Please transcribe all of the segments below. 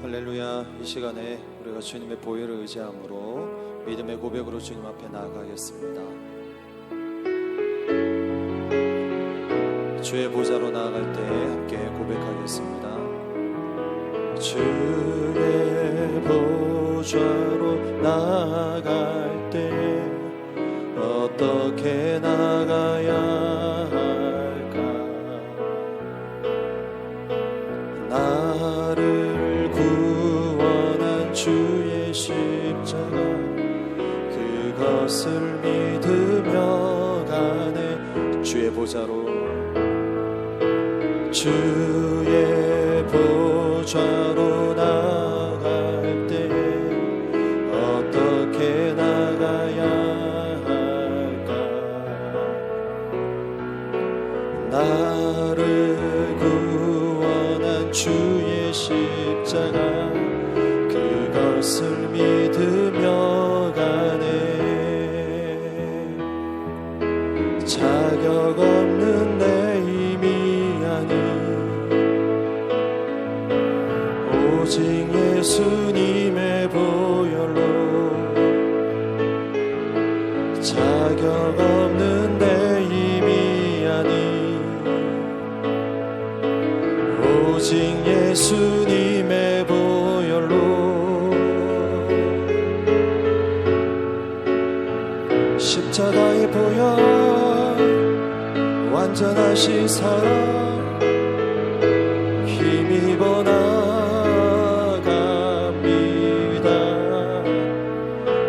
할렐루야. 이 시간에 우리가 주님의 보혈을 의지함으로 믿음의 고백으로 주님 앞에 나아가겠습니다. 주의 보좌로 나아갈 때 함께 고백하겠습니다. 주의 보좌로 나아갈 때 어떻게 나가야 할까? 나를 구원한 주의 십자가 그것을 믿으며 가네. 주의 보좌로 주의 보좌로 나갈 때 어떻게 나가야 할까? 나를 구원한 주의 십자가 그것을 믿으며 가네. 자격 없는 내 힘이 아닌 오직 예수님의 보혈로 자격 없는 내 힘이 아닌 오직 예수님의 보혈로 십자가의 보혈 완전하신 사랑 힘입어 나갑니다.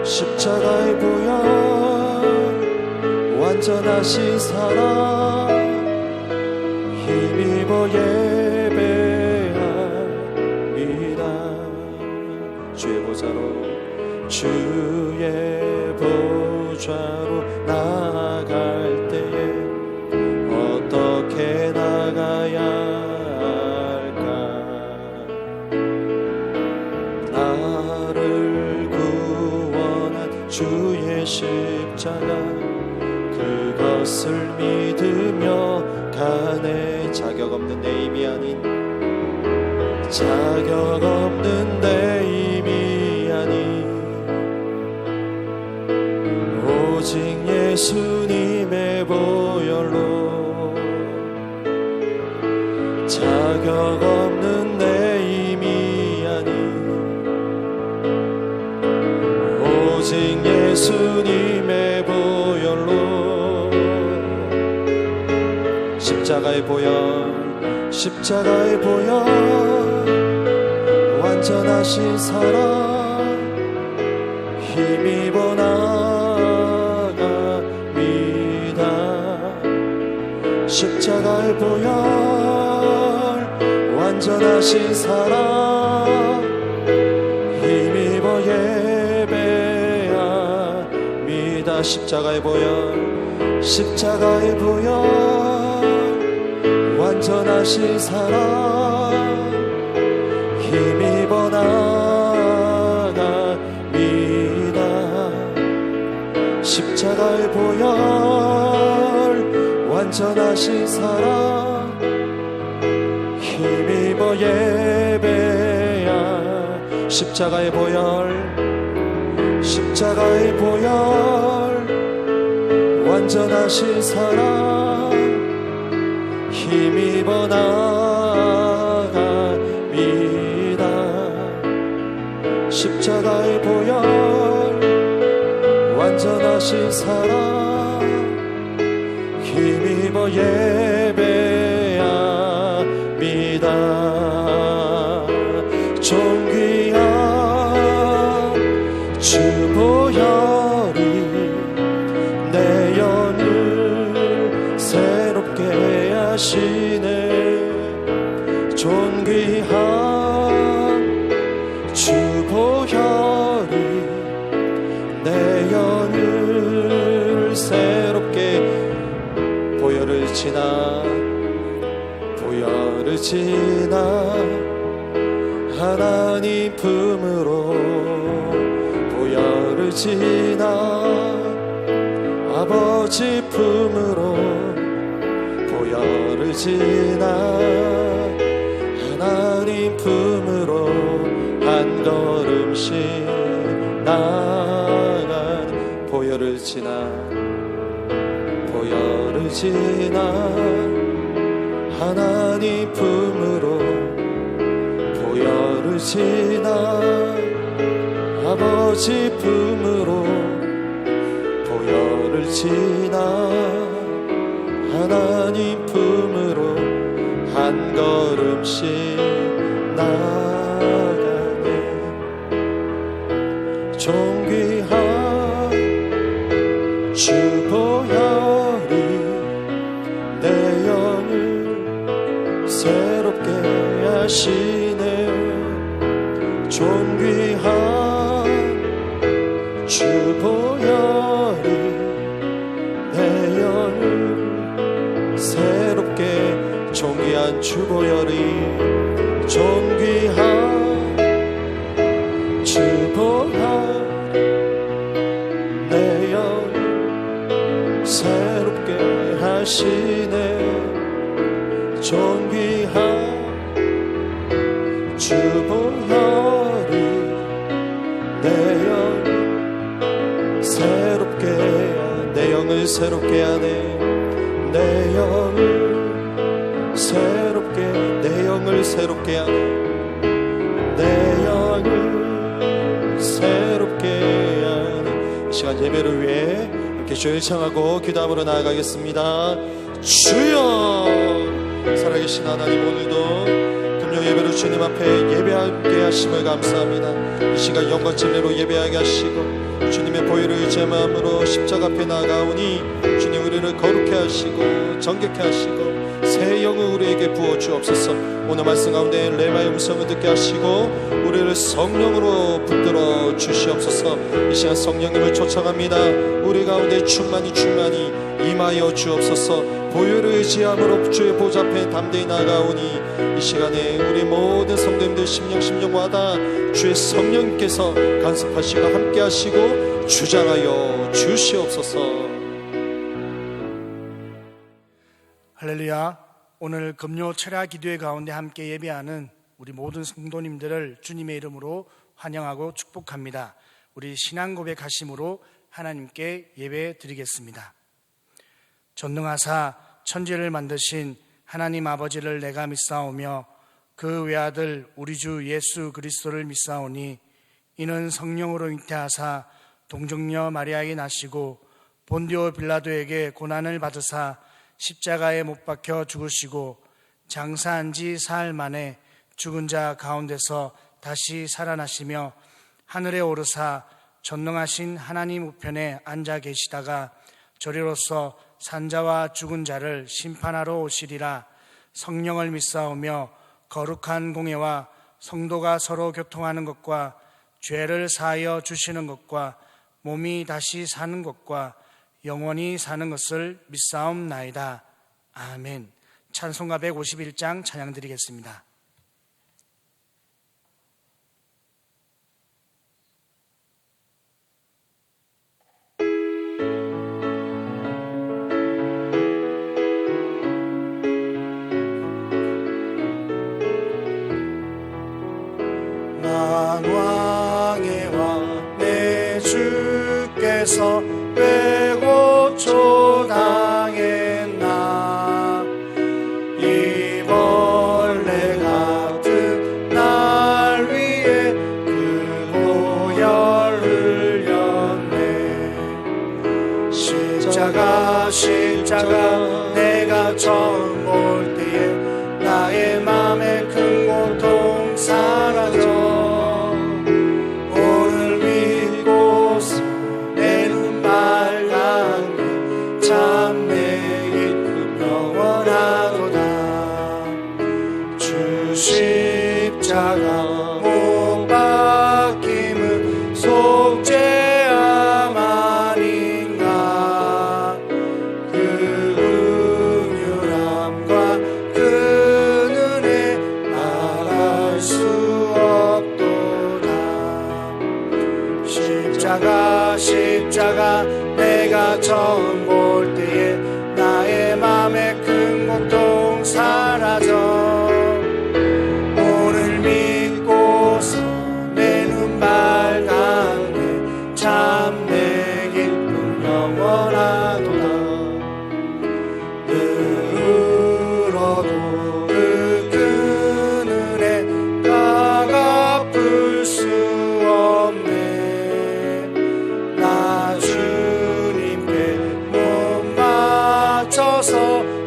십자가의 보혈 완전하신 사랑 힘입어 예배합니다. 주의 보좌로 주의 보좌로 나아갈 때에 어떻게 나가야 할까? 나를 구원한 주의 십자가 그것을 믿으며 가네. 자격 없는 내 힘이 아닌 자격 없는 내 힘이 아닌 오직 예수님의 보혈로 자격 없는 내 힘이 아닌 오직 예수님의 보혈로 십자가의 보혈 십자가의 보혈 완전하신 사랑 힘입어 나갑니다. 십자가의 보혈 완전하신 사랑 힘입어 예배합니다. 십자가의 보혈 십자가의 보혈 완전하신 사랑 힘입어 나갑니다. 십자가의 보혈 완전하신 사랑 힘입어 예배야. 십자가의 보혈 십자가의 보혈 완전하신 사랑 힘입어 나갑니다. 십자가의 보혈 완전하신 사랑 힘입어 예배합니다. 존귀한 주 보혈이 내 영을 새롭게 하시네. 존귀한 주 보혈이 내 영을 새롭게 보혈을 지나 하나님 품으로 보혈을 지나 아버지 품으로 보혈 보혈을 지나 하나님 품으로 한 걸음씩 나아간 보혈을 지나 하나님 품으로 보혈을 지나 아버지 품으로 보혈을 지나 하나님 품으로 한 걸음씩 나아가네. 존귀한 주 보혈이 내 영을 새롭게 하시네. 존귀한 주 보혈이 내 영을 새롭게 존귀한 주 보혈이 존귀한 주 보혈 내 영을 새롭게 하시네. 존귀한 주 보혈이 내 영을 새롭게 내 영을 새롭게 하네. 내 영을 새롭게 내 영을 새롭게 하네. 내 영을 새롭게 하네. 이 시간 예배를 위해 함께 주를 청하고 기도함으로 나아가겠습니다. 주여, 살아계신 하나님, 오늘도 금요 예배로 주님 앞에 예배하게 하심을 감사합니다. 이 시간 영과 진리로 예배하게 하시고 주님의 보혈을 의지한 마음으로 십자가 앞에 나아가오니 주님 우리를 거룩해 하시고 정결케 하시고 새 영을 우리에게 부어 주옵소서. 오늘 말씀 가운데 레마의 음성을 듣게 하시고 우리를 성령으로 붙들어 주시옵소서. 이 시간 성령님을 초청합니다. 우리 가운데 충만히 임하여 주옵소서. 보혈을 의지함으로 주의 보좌 앞에 담대히 나아가오니 이 시간에 우리 모든 성도님들 심령마다 주의 성령께서 간섭하시고 함께 하시고 주장하여 주시옵소서. 할렐루야. 오늘 금요 철야 기도회 가운데 함께 예배하는 우리 모든 성도님들을 주님의 이름으로 환영하고 축복합니다. 우리 신앙 고백하심으로 하나님께 예배 드리겠습니다. 전능하사 천지를 만드신 하나님 아버지를 내가 믿사오며 그 외아들 우리 주 예수 그리스도를 믿사오니 이는 성령으로 잉태하사 동정녀 마리아에게 나시고 본디오 빌라도에게 고난을 받으사 십자가에 못 박혀 죽으시고 장사한 지 사흘 만에 죽은 자 가운데서 다시 살아나시며 하늘에 오르사 전능하신 하나님 우편에 앉아 계시다가 저리로서 산자와 죽은 자를 심판하러 오시리라. 성령을 믿사오며 거룩한 공예와 성도가 서로 교통하는 것과 죄를 사하여 주시는 것과 몸이 다시 사는 것과 영원히 사는 것을 믿사옵나이다. 아멘. 찬송가 151장 찬양 드리겠습니다. 왕의 왕 내 주께서 왜 고초 당했나. 이 벌레 같은 날 위에 그 보혈 흘렸네. 십자가 내가 처음 볼 때에 나의 맘에 큰 고통 사라져. 십자가 못 박힘은 속죄함 아닌가. 그 은율함과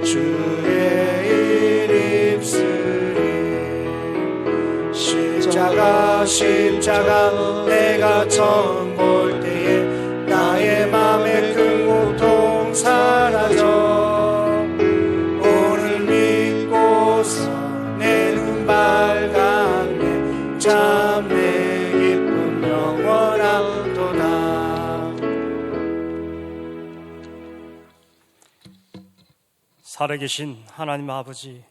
주의 일 입으리. 십자가 내가 처음 볼 때에 나의 맘에 큰 고통 사라져. 오늘 믿고서 내 눈 밝았네. 참 내 기쁨 영원하도다. 살아계신 하나님 아버지,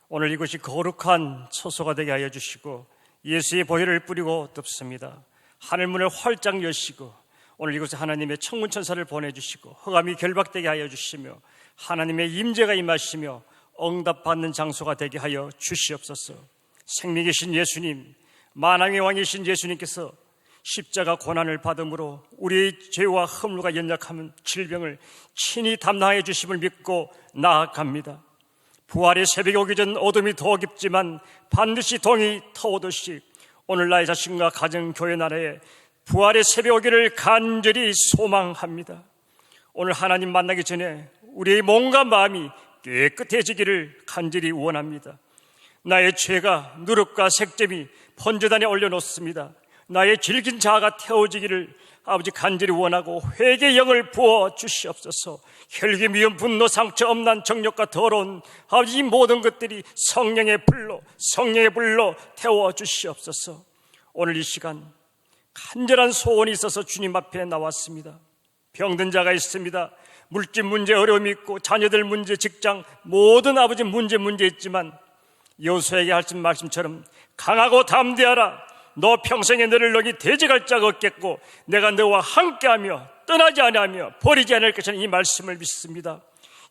오늘 이곳이 거룩한 처소가 되게 하여 주시고 예수의 보혈을 뿌리고 덮습니다. 하늘문을 활짝 여시고 오늘 이곳에 하나님의 청문천사를 보내주시고 흑암이 결박되게 하여 주시며 하나님의 임재가 임하시며 응답받는 장소가 되게 하여 주시옵소서. 생명 계신 예수님, 만왕의 왕이신 예수님께서 십자가 고난을 받음으로 우리의 죄와 허물과 연약함은 질병을 친히 담당해 주심을 믿고 나아갑니다. 부활의 새벽이 오기 전 어둠이 더 깊지만 반드시 동이 터오듯이 오늘 나의 자신과 가정, 교회, 나라에 부활의 새벽 오기를 간절히 소망합니다. 오늘 하나님 만나기 전에 우리의 몸과 마음이 깨끗해지기를 간절히 원합니다. 나의 죄가 누룩과 색점이 번제단에 올려놓습니다. 나의 질긴 자아가 태워지기를 아버지 간절히 원하고 회개의 영을 부어 주시옵소서. 혈기, 미움, 분노, 상처, 엄난, 정욕과 더러운 아버지 이 모든 것들이 성령의 불로 태워 주시옵소서. 오늘 이 시간 간절한 소원이 있어서 주님 앞에 나왔습니다. 병든 자가 있습니다. 물질 문제, 어려움이 있고 자녀들 문제, 직장 모든 아버지 문제 있지만 여호수아에게 하신 말씀처럼 강하고 담대하라. 너 평생에 너를 너희 대적할 자가 없겠고 내가 너와 함께하며 떠나지 아니하며 버리지 않을 것이라는 이 말씀을 믿습니다.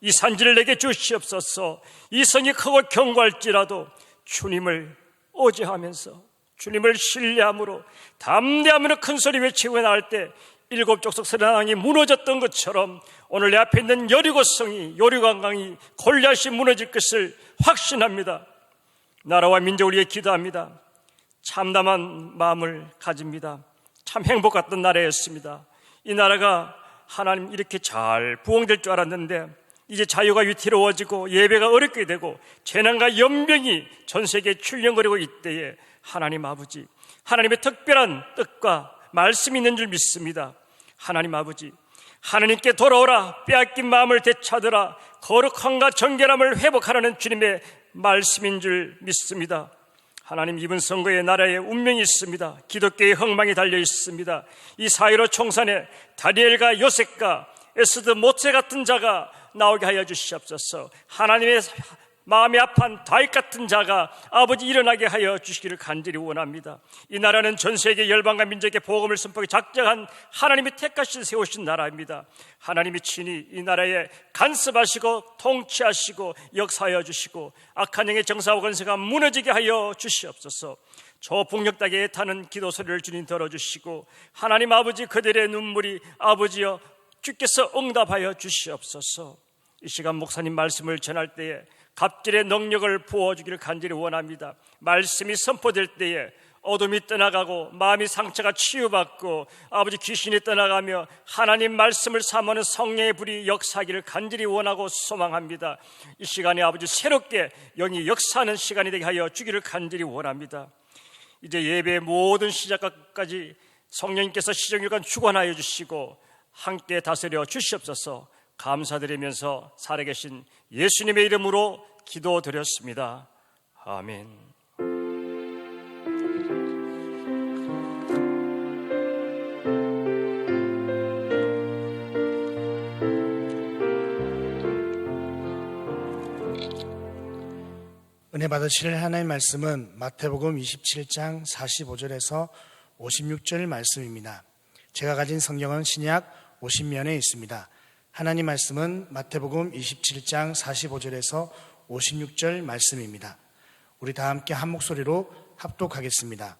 이 산지를 내게 주시옵소서. 이 성이 크고 견고할지라도 주님을 의지하면서 주님을 신뢰함으로 담대함으로 큰 소리 외치고 나갈 때 일곱 족속 서른왕이 무너졌던 것처럼 오늘 내 앞에 있는 여리고성이, 요리관광이, 골리앗이 무너질 것을 확신합니다. 나라와 민족을 위해 기도합니다. 참담한 마음을 가집니다. 참 행복 같던 나라였습니다. 이 나라가 하나님 이렇게 잘 부흥될 줄 알았는데 이제 자유가 위태로워지고 예배가 어렵게 되고 재난과 연병이 전 세계에 출렁거리고 있때에 하나님 아버지, 하나님의 특별한 뜻과 말씀이 있는 줄 믿습니다. 하나님 아버지, 하나님께 돌아오라, 빼앗긴 마음을 되찾으라, 거룩함과 정결함을 회복하라는 주님의 말씀인 줄 믿습니다. 하나님, 이번 선거의 나라에 운명이 있습니다. 기독교의 흥망이 달려 있습니다. 이 사이로 총선에 다니엘과 요셉과 에스더 모세 같은 자가 나오게 하여 주시옵소서. 하나님의 마음이 아픈 다윗 같은 자가 아버지 일어나게 하여 주시기를 간절히 원합니다. 이 나라는 전 세계 열방과 민족의 복음을 선포하기 작정한 하나님이 택하신 세우신 나라입니다. 하나님이 친히 이 나라에 간섭하시고 통치하시고 역사하여 주시고 악한 영의 정사와 권세가 무너지게 하여 주시옵소서. 저 북녘 땅에 타는 기도 소리를 주님 들어주시고 하나님 아버지, 그들의 눈물이 아버지여 주께서 응답하여 주시옵소서. 이 시간 목사님 말씀을 전할 때에 갑절의 능력을 부어주기를 간절히 원합니다. 말씀이 선포될 때에 어둠이 떠나가고 마음이 상처가 치유받고 아버지 귀신이 떠나가며 하나님 말씀을 사모하는 성령의 불이 역사하기를 간절히 원하고 소망합니다. 이 시간에 아버지 새롭게 영이 역사하는 시간이 되게 하여 주기를 간절히 원합니다. 이제 예배의 모든 시작까지 성령님께서 시정일간 주관하여 주시고 함께 다스려 주시옵소서. 감사드리면서 살아계신 예수님의 이름으로 기도드렸습니다. 아멘. 은혜 받으실 하나님의 말씀은 마태복음 27장 45절에서 56절 말씀입니다. 제가 가진 성경은 신약 50면에 있습니다. 하나님 말씀은 마태복음 27장 45절에서 56절 말씀입니다. 우리 다 함께 한 목소리로 합독하겠습니다.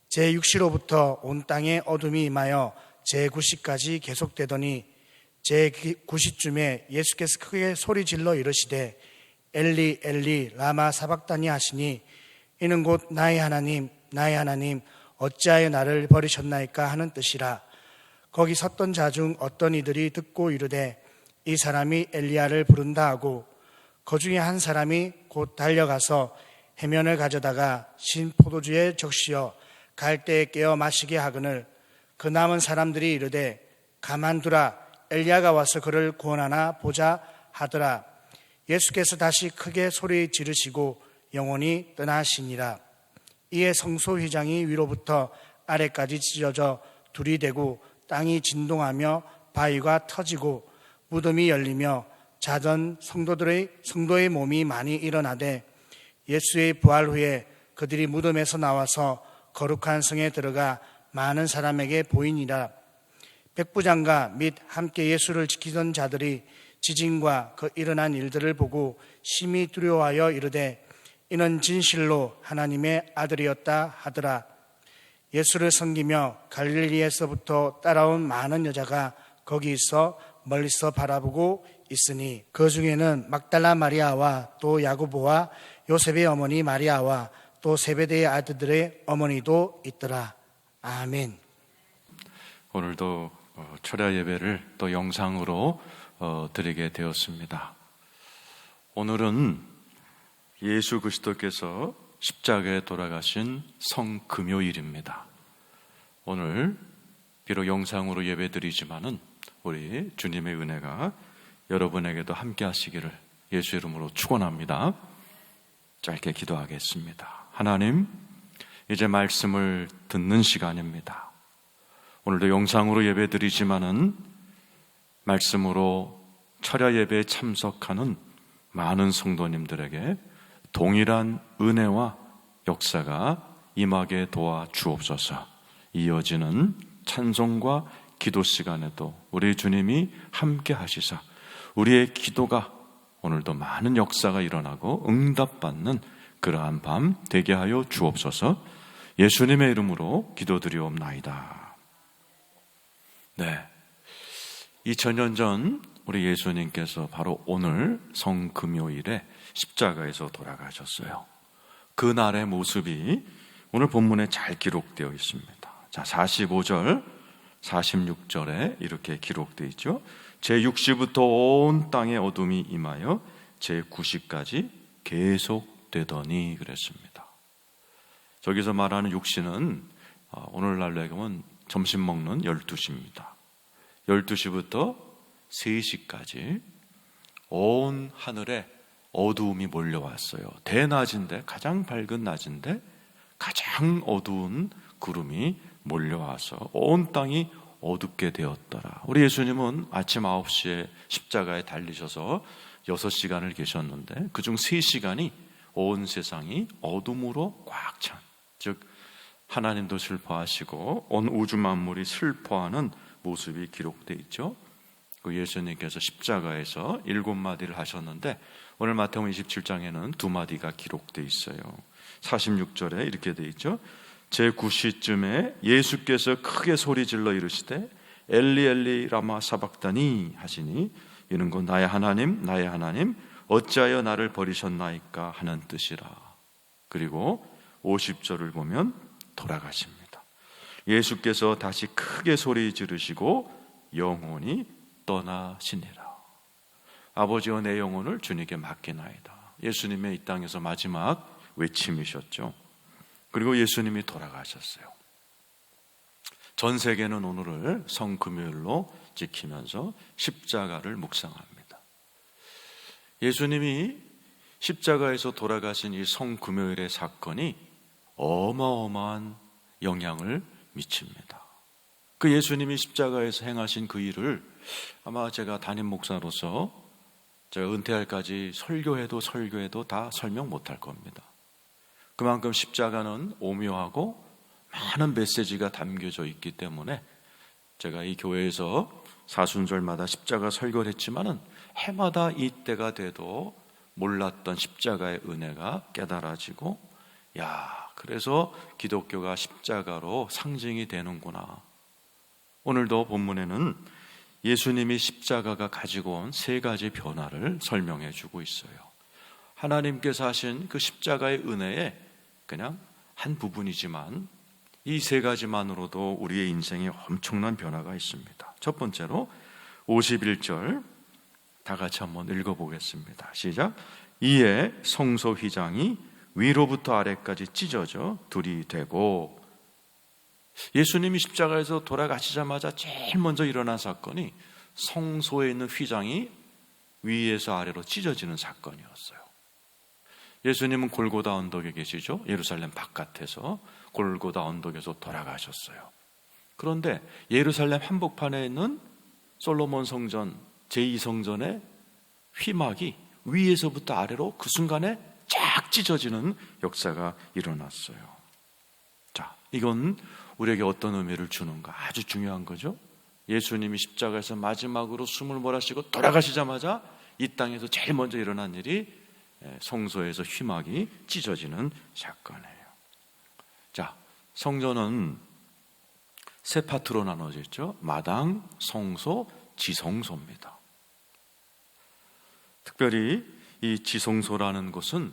제6시로부터 온 땅에 어둠이 임하여 제9시까지 계속되더니 제9시쯤에 예수께서 크게 소리질러 이르시되 엘리 엘리 라마 사박다니 하시니 이는 곧 나의 하나님 어찌하여 나를 버리셨나이까 하는 뜻이라. 거기 섰던 자 중 어떤 이들이 듣고 이르되 이 사람이 엘리야를 부른다 하고 그 중에 한 사람이 곧 달려가서 해면을 가져다가 신 포도주에 적시어 갈대에 깨어 마시게 하거늘 그 남은 사람들이 이르되 가만두라 엘리야가 와서 그를 구원하나 보자 하더라. 예수께서 다시 크게 소리 지르시고 영혼이 떠나시니라. 이에 성소 휘장이 위로부터 아래까지 찢어져 둘이 되고 땅이 진동하며 바위가 터지고 무덤이 열리며 자던 성도의 몸이 많이 일어나되 예수의 부활 후에 그들이 무덤에서 나와서 거룩한 성에 들어가 많은 사람에게 보이니라. 백부장과 및 함께 예수를 지키던 자들이 지진과 그 일어난 일들을 보고 심히 두려워하여 이르되 이는 진실로 하나님의 아들이었다 하더라. 예수를 섬기며 갈릴리에서부터 따라온 많은 여자가 거기 있어 멀리서 바라보고 있으니 그 중에는 막달라 마리아와 또 야고보와 요셉의 어머니 마리아와 또 세베대의 아들들의 어머니도 있더라. 아멘. 오늘도 철야 예배를 또 영상으로 드리게 되었습니다. 오늘은 예수 그리스도께서 십자가에 돌아가신 성금요일입니다. 오늘 비록 영상으로 예배드리지만은 우리 주님의 은혜가 여러분에게도 함께 하시기를 예수 이름으로 축원합니다. 짧게 기도하겠습니다. 하나님, 이제 말씀을 듣는 시간입니다. 오늘도 영상으로 예배드리지만은 말씀으로 철야 예배에 참석하는 많은 성도님들에게 동일한 은혜와 역사가 임하게 도와 주옵소서. 이어지는 찬송과 기도 시간에도 우리 주님이 함께 하시사 우리의 기도가 오늘도 많은 역사가 일어나고 응답받는 그러한 밤 되게 하여 주옵소서. 예수님의 이름으로 기도드리옵나이다. 네, 2000년 전 우리 예수님께서 바로 오늘 성금요일에 십자가에서 돌아가셨어요. 그날의 모습이 오늘 본문에 잘 기록되어 있습니다. 자, 45절, 46절에 이렇게 기록되어 있죠. 제6시부터 온 땅에 어둠이 임하여 제9시까지 계속되더니 그랬습니다. 저기서 말하는 6시는 오늘날로 하면 점심 먹는 12시입니다. 12시부터 3시까지 온 하늘에 어두움이 몰려왔어요. 대낮인데, 가장 밝은 낮인데 가장 어두운 구름이 몰려와서 온 땅이 어둡게 되었더라. 우리 예수님은 아침 9시에 십자가에 달리셔서 6시간을 계셨는데 그중 3시간이 온 세상이 어둠으로 꽉 찬, 즉 하나님도 슬퍼하시고 온 우주 만물이 슬퍼하는 모습이 기록되어 있죠. 그 예수님께서 십자가에서 7마디를 하셨는데 오늘 마태복음 27장에는 2마디가 기록되어 있어요. 46절에 이렇게 되어 있죠. 제9시쯤에 예수께서 크게 소리질러 이르시되 엘리 엘리 라마 사박다니 하시니 이는 곧 나의 하나님 나의 하나님 어찌하여 나를 버리셨나이까 하는 뜻이라. 그리고 50절을 보면 돌아가십니다. 예수께서 다시 크게 소리 지르시고 영혼이 떠나시니라. 아버지여 내 영혼을 주님께 맡기나이다. 예수님의 이 땅에서 마지막 외침이셨죠. 그리고 예수님이 돌아가셨어요. 전 세계는 오늘을 성금요일로 지키면서 십자가를 묵상합니다. 예수님이 십자가에서 돌아가신 이 성금요일의 사건이 어마어마한 영향을 미칩니다. 그 예수님이 십자가에서 행하신 그 일을 아마 제가 담임 목사로서 제가 은퇴할까지 설교해도 다 설명 못할 겁니다. 그만큼 십자가는 오묘하고 많은 메시지가 담겨져 있기 때문에 제가 이 교회에서 사순절마다 십자가 설교를 했지만은 해마다 이때가 돼도 몰랐던 십자가의 은혜가 깨달아지고, 그래서 기독교가 십자가로 상징이 되는구나. 오늘도 본문에는 예수님이 십자가가 가지고 온 3가지 변화를 설명해 주고 있어요. 하나님께서 하신 그 십자가의 은혜에 그냥 한 부분이지만 이 3가지만으로도 우리의 인생에 엄청난 변화가 있습니다. 첫 번째로 51절 다 같이 한번 읽어보겠습니다. 시작. 이에 성소 휘장이 위로부터 아래까지 찢어져 둘이 되고, 예수님이 십자가에서 돌아가시자마자 제일 먼저 일어난 사건이 성소에 있는 휘장이 위에서 아래로 찢어지는 사건이었어요. 예수님은 골고다 언덕에 계시죠. 예루살렘 바깥에서 골고다 언덕에서 돌아가셨어요. 그런데 예루살렘 한복판에 있는 솔로몬 성전 제2성전의 휘막이 위에서부터 아래로 그 순간에 쫙 찢어지는 역사가 일어났어요. 자, 이건 우리에게 어떤 의미를 주는가? 아주 중요한 거죠. 예수님이 십자가에서 마지막으로 숨을 몰아쉬고 돌아가시자마자 이 땅에서 제일 먼저 일어난 일이 성소에서 휘막이 찢어지는 사건이에요. 자, 성전은 세 파트로 나눠져 있죠. 마당, 성소, 지성소입니다. 특별히 이 지성소라는 곳은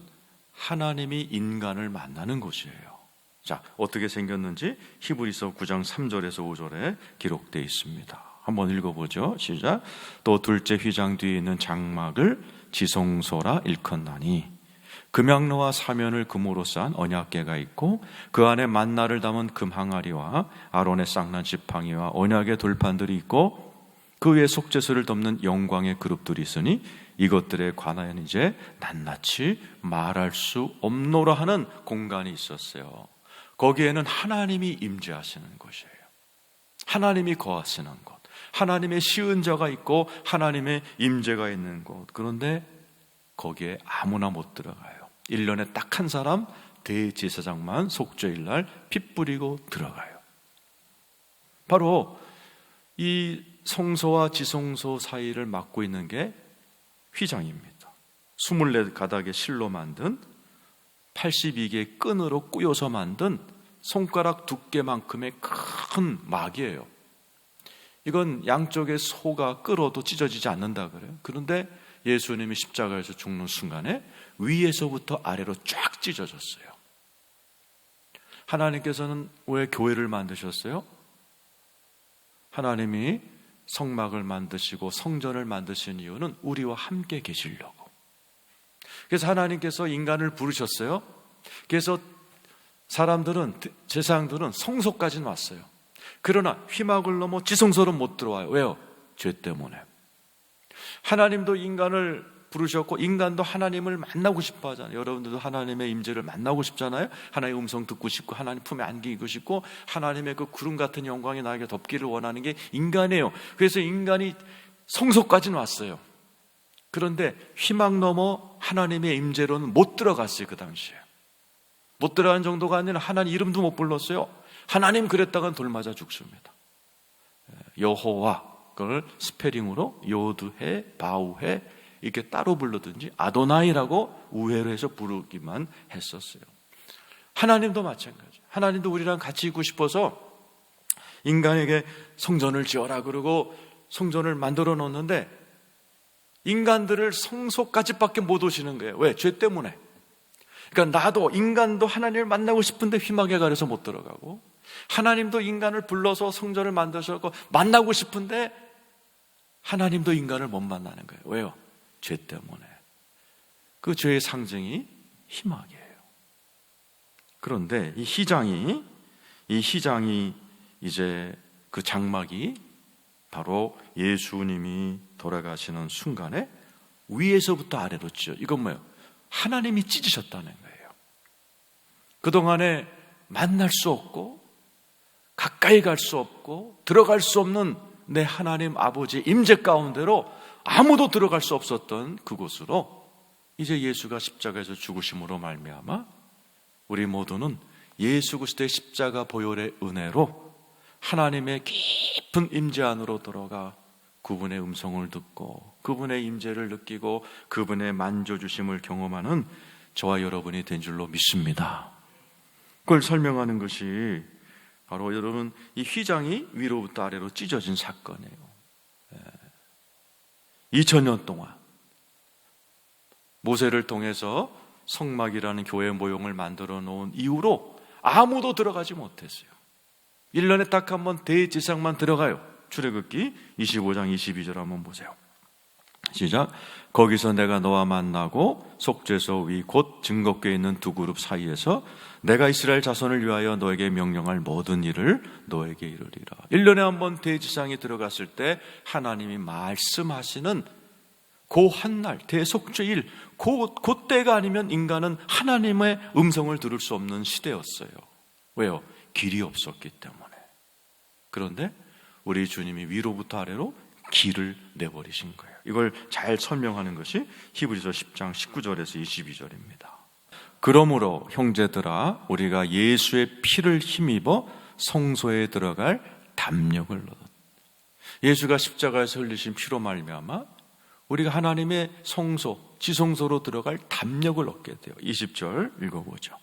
하나님이 인간을 만나는 곳이에요. 자, 어떻게 생겼는지 히브리서 9장 3절에서 5절에 기록되어 있습니다. 한번 읽어보죠. 시작. 또 둘째 휘장 뒤에 있는 장막을 지성소라 일컫나니, 금양로와 사면을 금으로 싼 언약궤가 있고 그 안에 만나를 담은 금 항아리와 아론의 쌍난 지팡이와 언약의 돌판들이 있고 그 위에 속죄소를 덮는 영광의 그룹들이 있으니 이것들에 관하여 이제 낱낱이 말할 수 없노라 하는 공간이 있었어요. 거기에는 하나님이 임재하시는 곳이에요. 하나님이 거하시는 곳, 하나님의 시은자가 있고 하나님의 임재가 있는 곳. 그런데 거기에 아무나 못 들어가요. 1년에 딱 한 사람 대제사장만 속죄일날 피 뿌리고 들어가요. 바로 이 성소와 지성소 사이를 막고 있는 게 휘장입니다. 24가닥의 실로 만든 82개의 끈으로 꾸여서 만든 손가락 두께만큼의 큰 막이에요. 이건 양쪽의 소가 끌어도 찢어지지 않는다 그래요. 그런데 예수님이 십자가에서 죽는 순간에 위에서부터 아래로 쫙 찢어졌어요. 하나님께서는 왜 교회를 만드셨어요? 하나님이 성막을 만드시고 성전을 만드신 이유는 우리와 함께 계시려고. 그래서 하나님께서 인간을 부르셨어요. 그래서 사람들은, 제사장들은 성소까지는 왔어요. 그러나 휘막을 넘어 지성소로 못 들어와요. 왜요? 죄 때문에. 하나님도 인간을 부르셨고 인간도 하나님을 만나고 싶어 하잖아요. 여러분들도 하나님의 임재를 만나고 싶잖아요. 하나님의 음성 듣고 싶고 하나님 품에 안기고 싶고 하나님의 그 구름 같은 영광이 나에게 덮기를 원하는 게 인간이에요. 그래서 인간이 성소까지는 왔어요. 그런데 휘막 넘어 하나님의 임재로는 못 들어갔어요. 그 당시에 못 들어간 정도가 아니라 하나님 이름도 못 불렀어요. 하나님 그랬다간 돌 맞아 죽습니다. 여호와, 그걸 스페링으로 요드해, 바우해 이렇게 따로 불르든지 아도나이라고 우회로 해서 부르기만 했었어요. 하나님도 마찬가지. 하나님도 우리랑 같이 있고 싶어서 인간에게 성전을 지어라 그러고 성전을 만들어 놓는데 인간들을 성소까지밖에 못 오시는 거예요. 왜? 죄 때문에. 그러니까 나도, 인간도 하나님을 만나고 싶은데 휘막에 가려서 못 들어가고, 하나님도 인간을 불러서 성전을 만드셨고 만나고 싶은데 하나님도 인간을 못 만나는 거예요. 왜요? 죄 때문에. 그 죄의 상징이 휘막이에요. 그런데 이 휘장이 이제 그 장막이 바로 예수님이 돌아가시는 순간에 위에서부터 아래로 찢어. 이건 뭐예요? 하나님이 찢으셨다는 거예요. 그동안에 만날 수 없고 가까이 갈 수 없고 들어갈 수 없는 내 하나님 아버지의 임재 가운데로 아무도 들어갈 수 없었던 그곳으로 이제 예수가 십자가에서 죽으심으로 말미암아 우리 모두는 예수 그리스도의 십자가 보혈의 은혜로 하나님의 깊은 임재 안으로 들어가 그분의 음성을 듣고 그분의 임재를 느끼고 그분의 만져주심을 경험하는 저와 여러분이 된 줄로 믿습니다. 그걸 설명하는 것이 바로 여러분 이 휘장이 위로부터 아래로 찢어진 사건이에요. 2000년 동안 모세를 통해서 성막이라는 교회 모형을 만들어 놓은 이후로 아무도 들어가지 못했어요. 1년에 딱 한 번 대제사장만 들어가요. 출애굽기 25장 22절 한번 보세요. 시작. 거기서 내가 너와 만나고 속죄소 위 곧 증거궤에 있는 두 그룹 사이에서 내가 이스라엘 자손을 위하여 너에게 명령할 모든 일을 너에게 이루리라. 1년에 한 번 대제사장이 들어갔을 때 하나님이 말씀하시는 그 한날 대속죄일 그때가 아니면 인간은 하나님의 음성을 들을 수 없는 시대였어요. 왜요? 길이 없었기 때문에. 그런데 우리 주님이 위로부터 아래로 길을 내버리신 거예요. 이걸 잘 설명하는 것이 히브리서 10장 19절에서 22절입니다. 그러므로 형제들아 우리가 예수의 피를 힘입어 성소에 들어갈 담력을 얻었다. 예수가 십자가에서 흘리신 피로 말미암아 우리가 하나님의 성소, 지성소로 들어갈 담력을 얻게 돼요. 20절 읽어보죠.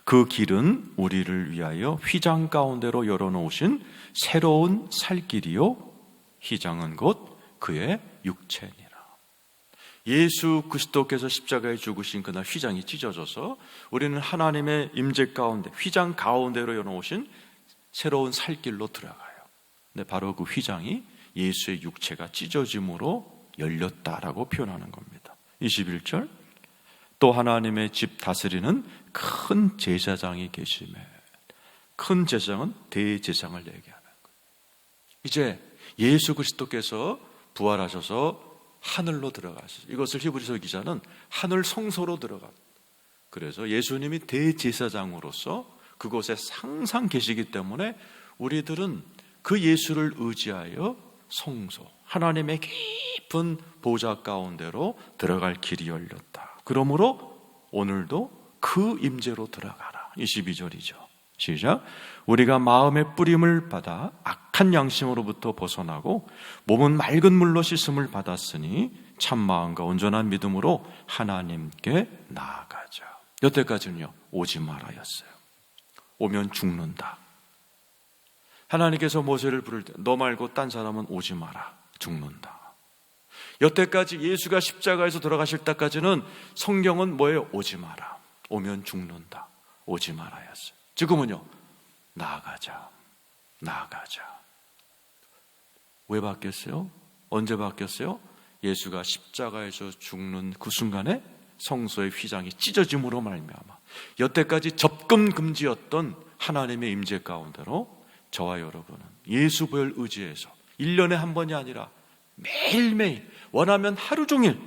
그 길은 우리를 위하여 휘장 가운데로 열어놓으신 새로운 살길이요 휘장은 곧 그의 육체니라. 예수 그리스도께서 십자가에 죽으신 그날 휘장이 찢어져서 우리는 하나님의 임재 가운데 휘장 가운데로 열어놓으신 새로운 살길로 들어가요. 근데 바로 그 휘장이 예수의 육체가 찢어짐으로 열렸다라고 표현하는 겁니다. 21절 또 하나님의 집 다스리는 큰 제사장이 계시매. 큰 제사장은 대제사장을 얘기하는 거예요. 이제 예수 그리스도께서 부활하셔서 하늘로 들어가셨어요. 이것을 히브리서 기자는 하늘 성소로 들어갔다. 그래서 예수님이 대제사장으로서 그곳에 항상 계시기 때문에 우리들은 그 예수를 의지하여 성소, 하나님의 깊은 보좌 가운데로 들어갈 길이 열렸다. 그러므로 오늘도 그 임재로 들어가라. 22절이죠. 시작. 우리가 마음의 뿌림을 받아 악한 양심으로부터 벗어나고 몸은 맑은 물로 씻음을 받았으니 참 마음과 온전한 믿음으로 하나님께 나아가자. 여태까지는요 오지 말아였어요. 오면 죽는다. 하나님께서 모세를 부를 때 너 말고 딴 사람은 오지 마라. 죽는다. 여태까지 예수가 십자가에서 돌아가실 때까지는 성경은 뭐예요? 오지 마라. 오면 죽는다. 오지 말아였어요. 지금은요 나아가자. 나아가자. 왜 바뀌었어요? 언제 바뀌었어요? 예수가 십자가에서 죽는 그 순간에 성소의 휘장이 찢어짐으로 말미암아 여태까지 접근 금지였던 하나님의 임재 가운데로 저와 여러분은 예수 보혈 의지해서 1년에 한 번이 아니라 매일매일 원하면 하루 종일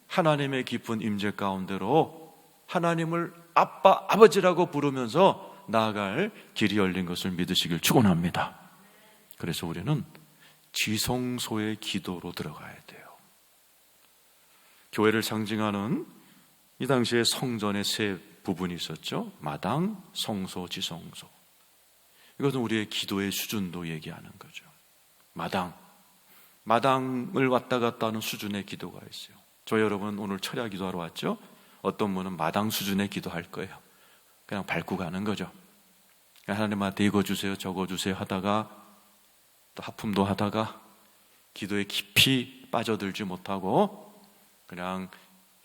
하나님의 깊은 임재 가운데로 하나님을 아빠, 아버지라고 부르면서 나아갈 길이 열린 것을 믿으시길 축원합니다. 그래서 우리는 지성소의 기도로 들어가야 돼요. 교회를 상징하는 이 당시에 성전의 세 부분이 있었죠. 마당, 성소, 지성소. 이것은 우리의 기도의 수준도 얘기하는 거죠. 마당을 왔다 갔다 하는 수준의 기도가 있어요. 저 여러분 오늘 철야 기도하러 왔죠? 어떤 분은 마당 수준의 기도할 거예요. 그냥 밟고 가는 거죠. 하나님한테 이거 주세요 저거 주세요 하다가 또 하품도 하다가 기도에 깊이 빠져들지 못하고 그냥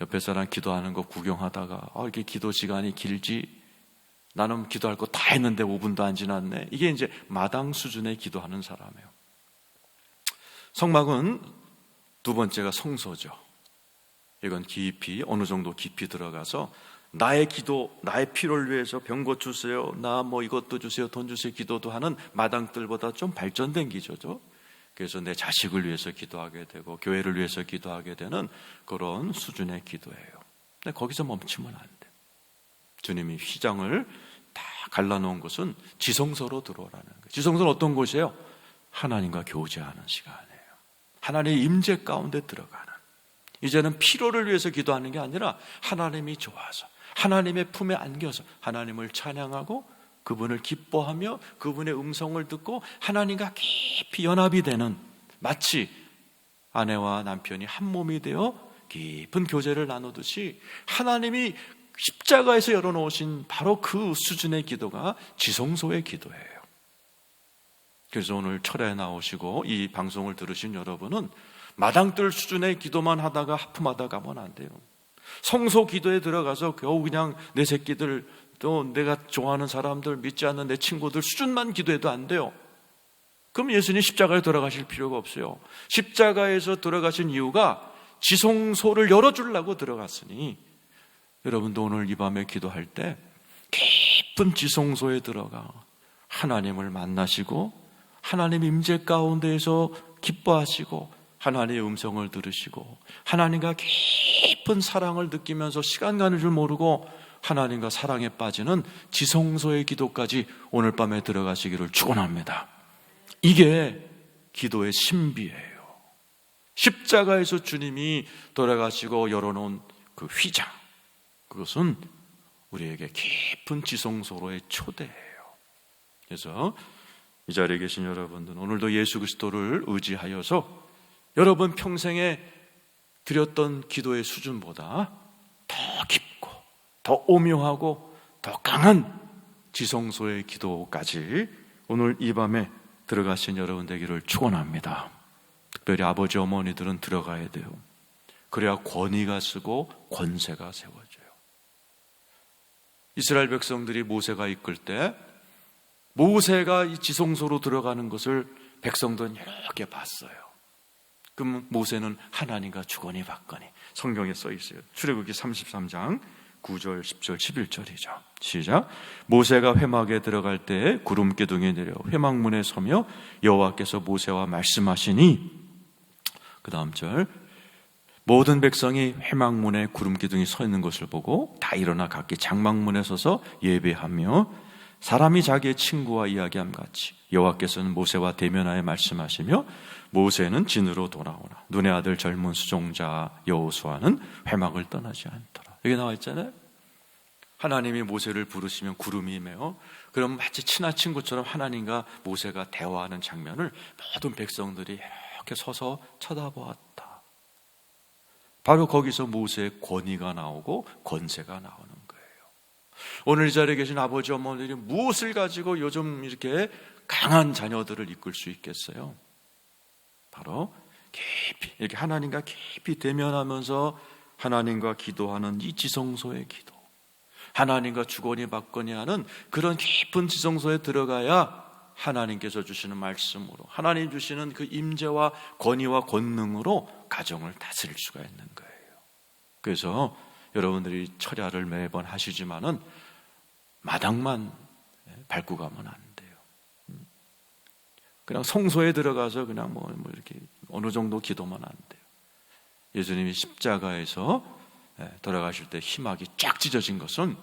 옆에 사람 기도하는 거 구경하다가 이게 기도 시간이 길지 나는 기도할 거 다 했는데 5분도 안 지났네. 이게 이제 마당 수준의 기도하는 사람이에요. 성막은 두 번째가 성소죠. 이건 깊이 어느 정도 깊이 들어가서 나의 기도, 나의 필요를 위해서 병고 주세요. 나 뭐 이것도 주세요. 돈 주세요. 기도도 하는 마당들보다 좀 발전된 기도죠. 그래서 내 자식을 위해서 기도하게 되고 교회를 위해서 기도하게 되는 그런 수준의 기도예요. 근데 거기서 멈추면 안 돼. 주님이 휘장을 다 갈라놓은 곳은 지성소로 들어오라는 거예요. 지성소는 어떤 곳이에요? 하나님과 교제하는 시간이에요. 하나님의 임재 가운데 들어가는. 이제는 필요를 위해서 기도하는 게 아니라 하나님이 좋아서 하나님의 품에 안겨서 하나님을 찬양하고 그분을 기뻐하며 그분의 음성을 듣고 하나님과 깊이 연합이 되는, 마치 아내와 남편이 한 몸이 되어 깊은 교제를 나누듯이 하나님이 십자가에서 열어놓으신 바로 그 수준의 기도가 지성소의 기도예요. 그래서 오늘 철야에 나오시고 이 방송을 들으신 여러분은 마당들 수준의 기도만 하다가 하품하다 가면 안 돼요. 성소 기도에 들어가서 겨우 그냥 내 새끼들, 또 내가 좋아하는 사람들, 믿지 않는 내 친구들 수준만 기도해도 안 돼요. 그럼 예수님 십자가에 돌아가실 필요가 없어요. 십자가에서 돌아가신 이유가 지성소를 열어주려고 들어갔으니 여러분도 오늘 이 밤에 기도할 때 깊은 지성소에 들어가 하나님을 만나시고 하나님 임재 가운데에서 기뻐하시고 하나님의 음성을 들으시고 하나님과 깊은 사랑을 느끼면서 시간 가는 줄 모르고 하나님과 사랑에 빠지는 지성소의 기도까지 오늘 밤에 들어가시기를 축원합니다. 이게 기도의 신비예요. 십자가에서 주님이 돌아가시고 열어놓은 그 휘장, 그것은 우리에게 깊은 지성소로의 초대예요. 그래서 이 자리에 계신 여러분들, 오늘도 예수 그리스도를 의지하여서 여러분 평생에 드렸던 기도의 수준보다 더 깊고 더 오묘하고 더 강한 지성소의 기도까지 오늘 이 밤에 들어가신 여러분 되기를 축원합니다. 특별히 아버지 어머니들은 들어가야 돼요. 그래야 권위가 쓰고 권세가 세워져요. 이스라엘 백성들이 모세가 이끌 때 모세가 이 지성소로 들어가는 것을 백성들은 이렇게 봤어요. 그럼 모세는 하나님과 주거니 받거니, 성경에 써 있어요. 출애굽기 33장 9절, 10절, 11절이죠. 시작. 모세가 회막에 들어갈 때 구름 기둥이 내려 회막문에 서며 여호와께서 모세와 말씀하시니, 그 다음 절, 모든 백성이 회막문에 구름 기둥이 서 있는 것을 보고 다 일어나 각기 장막문에 서서 예배하며 사람이 자기의 친구와 이야기함 같이 여호와께서는 모세와 대면하여 말씀하시며 모세는 진으로 돌아오나 눈의 아들 젊은 수종자 여호수아는 회막을 떠나지 않더라. 여기 나와 있잖아요. 하나님이 모세를 부르시면 구름이 임해요. 그럼 마치 친한 친구처럼 하나님과 모세가 대화하는 장면을 모든 백성들이 이렇게 서서 쳐다보았다. 바로 거기서 모세의 권위가 나오고 권세가 나오는 거예요. 오늘 이 자리에 계신 아버지 어머니들이 무엇을 가지고 요즘 이렇게 강한 자녀들을 이끌 수 있겠어요? 바로 깊이 이렇게 하나님과 깊이 대면하면서 하나님과 기도하는 이 지성소의 기도, 하나님과 주거니 받거니 하는 그런 깊은 지성소에 들어가야 하나님께서 주시는 말씀으로, 하나님 주시는 그 임재와 권위와 권능으로 가정을 다스릴 수가 있는 거예요. 그래서 여러분들이 철야를 매번 하시지만은 마당만 밟고 가면 안 돼요. 그냥 성소에 들어가서 그냥 뭐 이렇게 어느 정도 기도만 안 돼요. 예수님이 십자가에서 돌아가실 때 희막이 쫙 찢어진 것은,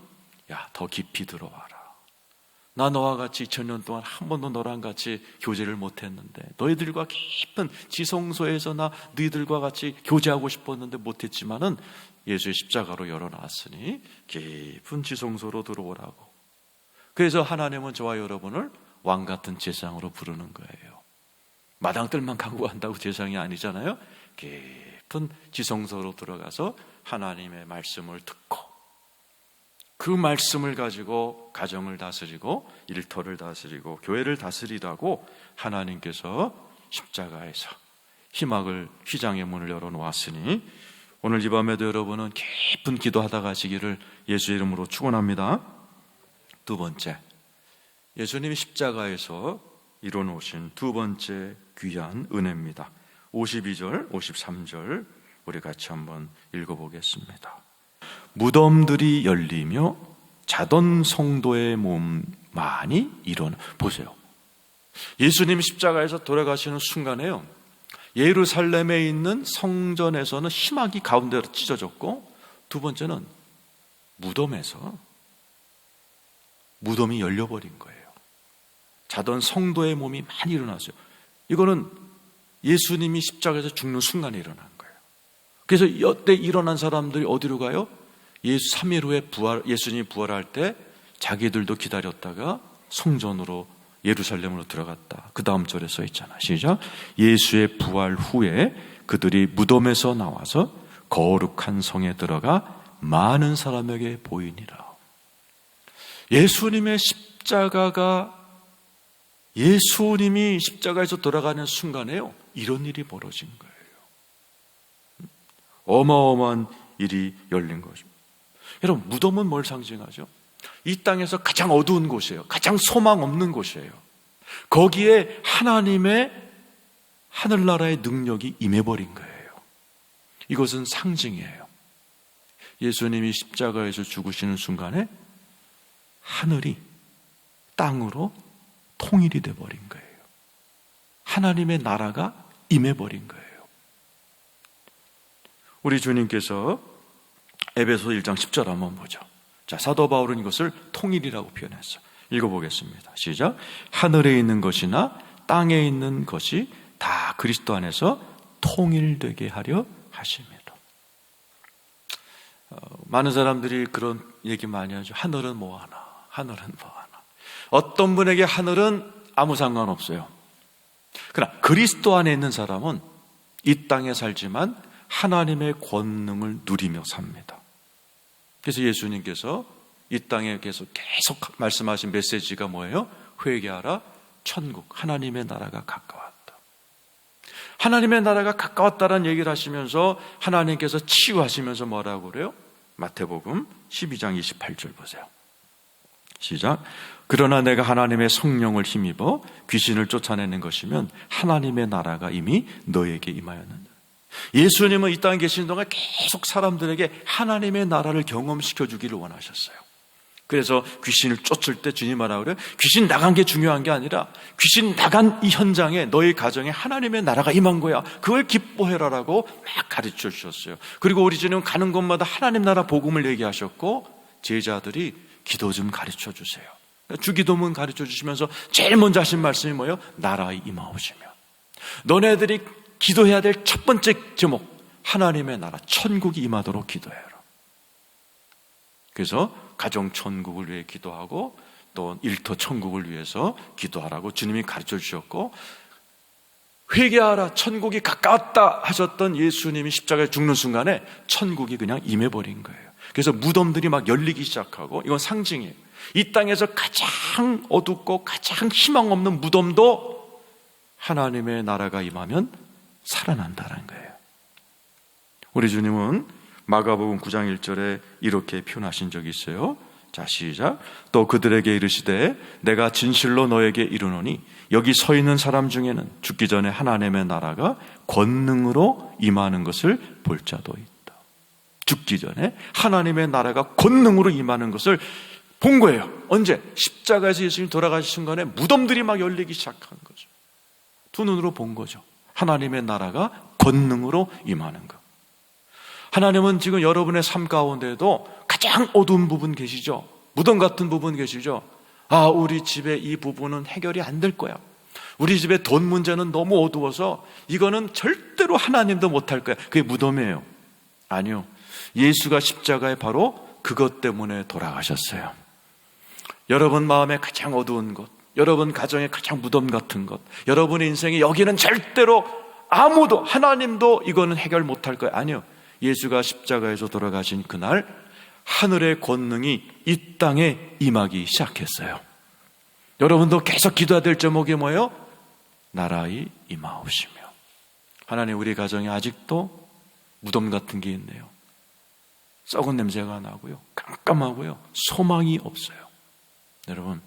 야, 더 깊이 들어와라. 나 너와 같이 2000년 동안 한 번도 너랑 같이 교제를 못했는데, 너희들과 깊은 지성소에서 나 너희들과 같이 교제하고 싶었는데 못했지만은 예수의 십자가로 열어놨으니 깊은 지성소로 들어오라고. 그래서 하나님은 저와 여러분을 왕같은 제사장으로 부르는 거예요. 마당들만 가고 간다고 제사장이 아니잖아요. 깊은 지성소로 들어가서 하나님의 말씀을 듣고 그 말씀을 가지고 가정을 다스리고 일터를 다스리고 교회를 다스리라고 하나님께서 십자가에서 희막을, 휘장의 문을 열어놓았으니 오늘 이 밤에도 여러분은 깊은 기도하다 가시기를 예수의 이름으로 축원합니다. 두 번째, 예수님이 십자가에서 이뤄놓으신 두 번째 귀한 은혜입니다. 52절, 53절 우리 같이 한번 읽어보겠습니다. 무덤들이 열리며 자던 성도의 몸만이 일어나. 보세요. 예수님이 십자가에서 돌아가시는 순간에요, 예루살렘에 있는 성전에서는 희막이 가운데로 찢어졌고, 두 번째는 무덤에서 무덤이 열려버린 거예요. 자던 성도의 몸이 많이 일어났어요. 이거는 예수님이 십자가에서 죽는 순간에 일어난 거예요. 그래서 이때 일어난 사람들이 어디로 가요? 3일 후에 예수님이 부활할 때 자기들도 기다렸다가 성전으로 예루살렘으로 들어갔다. 그 다음 절에 써 있잖아. 시작. 예수의 부활 후에 그들이 무덤에서 나와서 거룩한 성에 들어가 많은 사람에게 보이니라. 예수님의 십자가가, 예수님이 십자가에서 돌아가는 순간에요, 이런 일이 벌어진 거예요. 어마어마한 일이 열린 것입니다. 여러분, 무덤은 뭘 상징하죠? 이 땅에서 가장 어두운 곳이에요. 가장 소망 없는 곳이에요. 거기에 하나님의 하늘나라의 능력이 임해버린 거예요. 이것은 상징이에요. 예수님이 십자가에서 죽으시는 순간에 하늘이 땅으로 통일이 돼버린 거예요. 하나님의 나라가 임해버린 거예요. 우리 주님께서 에베소 1장 10절 한번 보죠. 자, 사도 바울은 이것을 통일이라고 표현했어요. 읽어보겠습니다. 시작. 하늘에 있는 것이나 땅에 있는 것이 다 그리스도 안에서 통일되게 하려 하십니다. 많은 사람들이 그런 얘기 많이 하죠. 하늘은 뭐하나, 하늘은 뭐하나. 어떤 분에게 하늘은 아무 상관없어요. 그러나 그리스도 안에 있는 사람은 이 땅에 살지만 하나님의 권능을 누리며 삽니다. 그래서 예수님께서 이 땅에 계속 말씀하신 메시지가 뭐예요? 회개하라, 천국, 하나님의 나라가 가까웠다. 하나님의 나라가 가까웠다는 얘기를 하시면서 하나님께서 치유하시면서 뭐라고 그래요? 마태복음 12장 28절 보세요. 시작. 그러나 내가 하나님의 성령을 힘입어 귀신을 쫓아내는 것이면 하나님의 나라가 이미 너에게 임하였느니라. 예수님은 이 땅에 계신 동안 계속 사람들에게 하나님의 나라를 경험시켜 주기를 원하셨어요. 그래서 귀신을 쫓을 때 주님 뭐라고 그래요? 귀신 나간 게 중요한 게 아니라 귀신 나간 이 현장에 너희 가정에 하나님의 나라가 임한 거야. 그걸 기뻐해라라고 막 가르쳐 주셨어요. 그리고 우리 주님은 가는 곳마다 하나님 나라 복음을 얘기하셨고 제자들이 기도 좀 가르쳐 주세요. 주기도문 가르쳐 주시면서 제일 먼저 하신 말씀이 뭐예요? 나라의 임하오시며. 너네들이 기도해야 될 첫 번째 제목, 하나님의 나라, 천국이 임하도록 기도해라. 그래서 가정 천국을 위해 기도하고 또 일터 천국을 위해서 기도하라고 주님이 가르쳐 주셨고, 회개하라, 천국이 가까웠다 하셨던 예수님이 십자가에 죽는 순간에 천국이 그냥 임해버린 거예요. 그래서 무덤들이 막 열리기 시작하고, 이건 상징이에요. 이 땅에서 가장 어둡고 가장 희망 없는 무덤도 하나님의 나라가 임하면 살아난다는 거예요. 우리 주님은 마가복음 9장 1절에 이렇게 표현하신 적이 있어요. 자, 시작. 또 그들에게 이르시되 내가 진실로 너에게 이르노니 여기 서 있는 사람 중에는 죽기 전에 하나님의 나라가 권능으로 임하는 것을 볼 자도 있다. 죽기 전에 하나님의 나라가 권능으로 임하는 것을 본 거예요. 언제? 십자가에서 예수님이 돌아가신 순간에 무덤들이 막 열리기 시작한 거죠. 두 눈으로 본 거죠. 하나님의 나라가 권능으로 임하는 것. 하나님은 지금 여러분의 삶 가운데도 가장 어두운 부분 계시죠? 무덤 같은 부분 계시죠? 아, 우리 집에 이 부분은 해결이 안 될 거야. 우리 집에 돈 문제는 너무 어두워서 이거는 절대로 하나님도 못할 거야. 그게 무덤이에요. 아니요. 예수가 십자가에 바로 그것 때문에 돌아가셨어요. 여러분 마음에 가장 어두운 것, 여러분 가정에 가장 무덤 같은 것, 여러분의 인생에 여기는 절대로 아무도, 하나님도 이거는 해결 못할 거야. 아니요. 예수가 십자가에서 돌아가신 그날 하늘의 권능이 이 땅에 임하기 시작했어요. 여러분도 계속 기도해야 될 제목이 뭐예요? 나라의 임하옵시며. 하나님, 우리 가정에 아직도 무덤 같은 게 있네요. 썩은 냄새가 나고요, 깜깜하고요, 소망이 없어요. 여러분,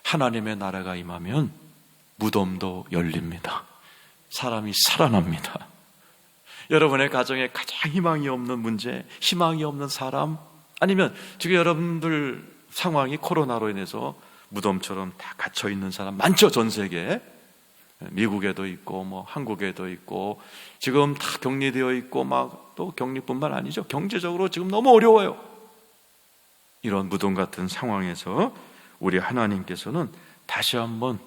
하나님의 나라가 임하면 무덤도 열립니다. 사람이 살아납니다. 여러분의 가정에 가장 희망이 없는 문제, 희망이 없는 사람, 아니면 지금 여러분들 상황이 코로나로 인해서 무덤처럼 다 갇혀있는 사람 많죠. 전 세계에. 미국에도 있고 뭐 한국에도 있고 지금 다 격리되어 있고 막 또 격리뿐만 아니죠. 경제적으로 지금 너무 어려워요. 이런 무덤 같은 상황에서 우리 하나님께서는 다시 한번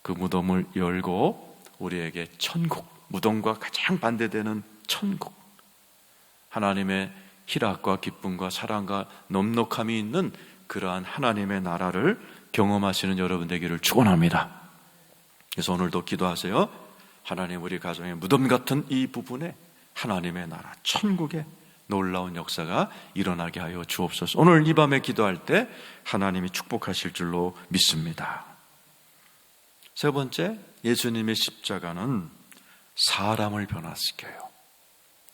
그 무덤을 열고 우리에게 천국, 무덤과 가장 반대되는 천국, 하나님의 희락과 기쁨과 사랑과 넉넉함이 있는 그러한 하나님의 나라를 경험하시는 여러분 되기를 축원합니다. 그래서 오늘도 기도하세요. 하나님, 우리 가정의 무덤 같은 이 부분에 하나님의 나라, 천국의 놀라운 역사가 일어나게 하여 주옵소서. 오늘 이 밤에 기도할 때 하나님이 축복하실 줄로 믿습니다. 세 번째, 예수님의 십자가는 사람을 변화시켜요.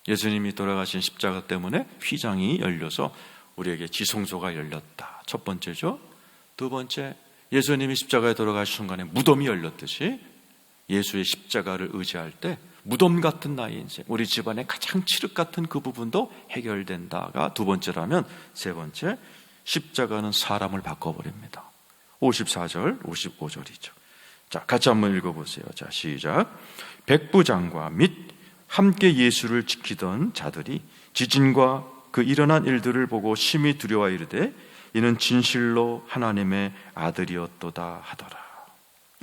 예수님이 돌아가신 십자가 때문에 휘장이 열려서 우리에게 지성소가 열렸다. 첫 번째죠. 두 번째, 예수님이 십자가에 돌아가신 순간에 무덤이 열렸듯이 예수의 십자가를 의지할 때 무덤 같은 나의 인생, 우리 집안의 가장 칠흑 같은 그 부분도 해결된다가 두 번째라면, 세 번째, 십자가는 사람을 바꿔버립니다. 54절, 55절이죠. 자, 같이 한번 읽어보세요. 자, 시작. 백부장과 및 함께 예수를 지키던 자들이 지진과 그 일어난 일들을 보고 심히 두려워 이르되 이는 진실로 하나님의 아들이었도다 하더라.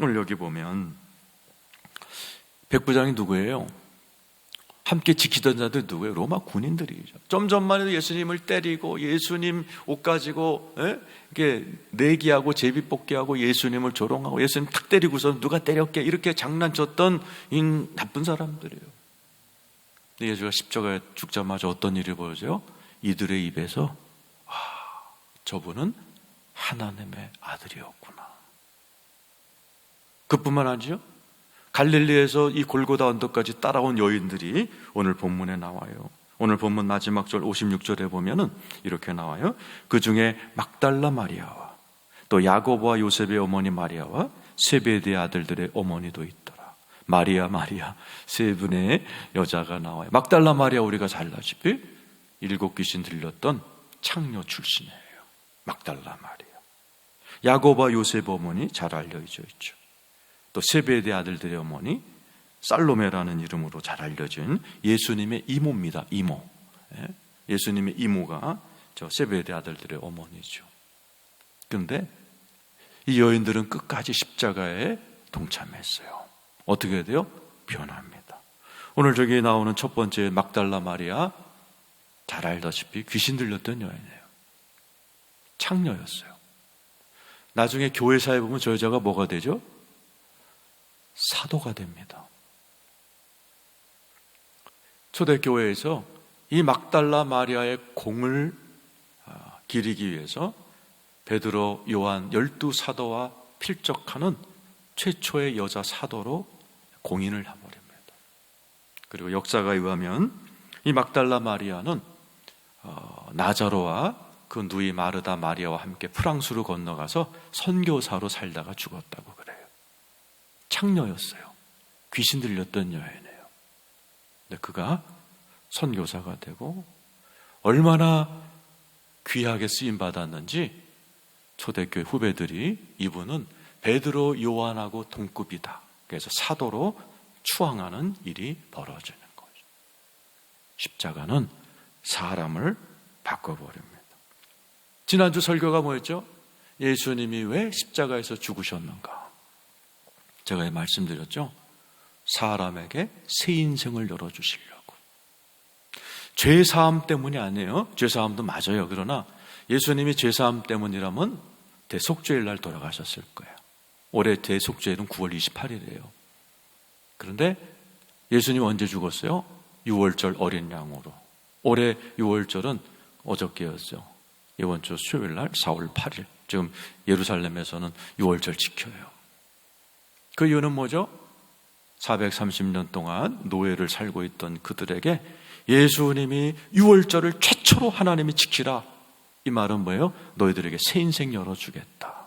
오늘 여기 보면 백부장이 누구예요? 함께 지키던 자들 누구예요? 로마 군인들이죠. 좀 전만 해도 예수님을 때리고 예수님 옷 가지고 이렇게 내기하고 제비뽑기하고 예수님을 조롱하고 예수님 탁 때리고서 누가 때렸게 이렇게 장난쳤던 이 나쁜 사람들이에요. 근데 예수가 십자가에 죽자마자 어떤 일이 보여져요? 이들의 입에서 저분은 하나님의 아들이었구나. 그뿐만 아니죠. 갈릴리에서 이 골고다 언덕까지 따라온 여인들이 오늘 본문에 나와요. 오늘 본문 마지막 절 56절에 보면은 이렇게 나와요. 그 중에 막달라 마리아와 또 야고보와 요셉의 어머니 마리아와 세베대의 아들들의 어머니도 있더라. 마리아 세 분의 여자가 나와요. 막달라 마리아 우리가 잘 아시피 7 귀신 들렸던 창녀 출신이에요. 막달라 마리아. 야고보와 요셉 어머니 잘 알려져 있죠. 또 세베대 아들들의 어머니 살로메라는 이름으로 잘 알려진 예수님의 이모입니다. 이모. 예수님의 이모가 저 세베대 아들들의 어머니죠. 그런데 이 여인들은 끝까지 십자가에 동참했어요. 어떻게 해야 돼요? 변합니다. 오늘 저기 나오는 첫 번째 막달라 마리아, 잘 알다시피 귀신 들렸던 여인이에요. 창녀였어요. 나중에 교회사에 보면 저 여자가 뭐가 되죠? 사도가 됩니다. 초대교회에서 이 막달라 마리아의 공을 기리기 위해서 베드로, 요한 12사도와 필적하는 최초의 여자 사도로 공인을 해버립니다. 그리고 역사가 의하면 이 막달라 마리아는 나자로와 그 누이 마르다 마리아와 함께 프랑스로 건너가서 선교사로 살다가 죽었다고 그래요. 창녀였어요. 귀신 들렸던 여인이에요. 근데 그가 선교사가 되고 얼마나 귀하게 쓰임 받았는지 초대교회 후배들이 이분은 베드로, 요한하고 동급이다. 그래서 사도로 추앙하는 일이 벌어지는 거죠. 십자가는 사람을 바꿔버립니다. 지난주 설교가 뭐였죠? 예수님이 왜 십자가에서 죽으셨는가? 제가 말씀드렸죠. 사람에게 새 인생을 열어주시려고. 죄사함 때문이 아니에요. 죄사함도 맞아요. 그러나 예수님이 죄사함 때문이라면 대속죄일 날 돌아가셨을 거예요. 올해 대속죄일은 9월 28일이에요. 그런데 예수님 언제 죽었어요? 6월절 어린 양으로. 올해 6월절은 어저께였죠. 이번 주 수요일 날 4월 8일. 지금 예루살렘에서는 6월절 지켜요. 그 이유는 뭐죠? 430년 동안 노예를 살고 있던 그들에게 예수님이 6월절을 최초로 하나님이 지키라. 이 말은 뭐예요? 너희들에게 새 인생 열어주겠다.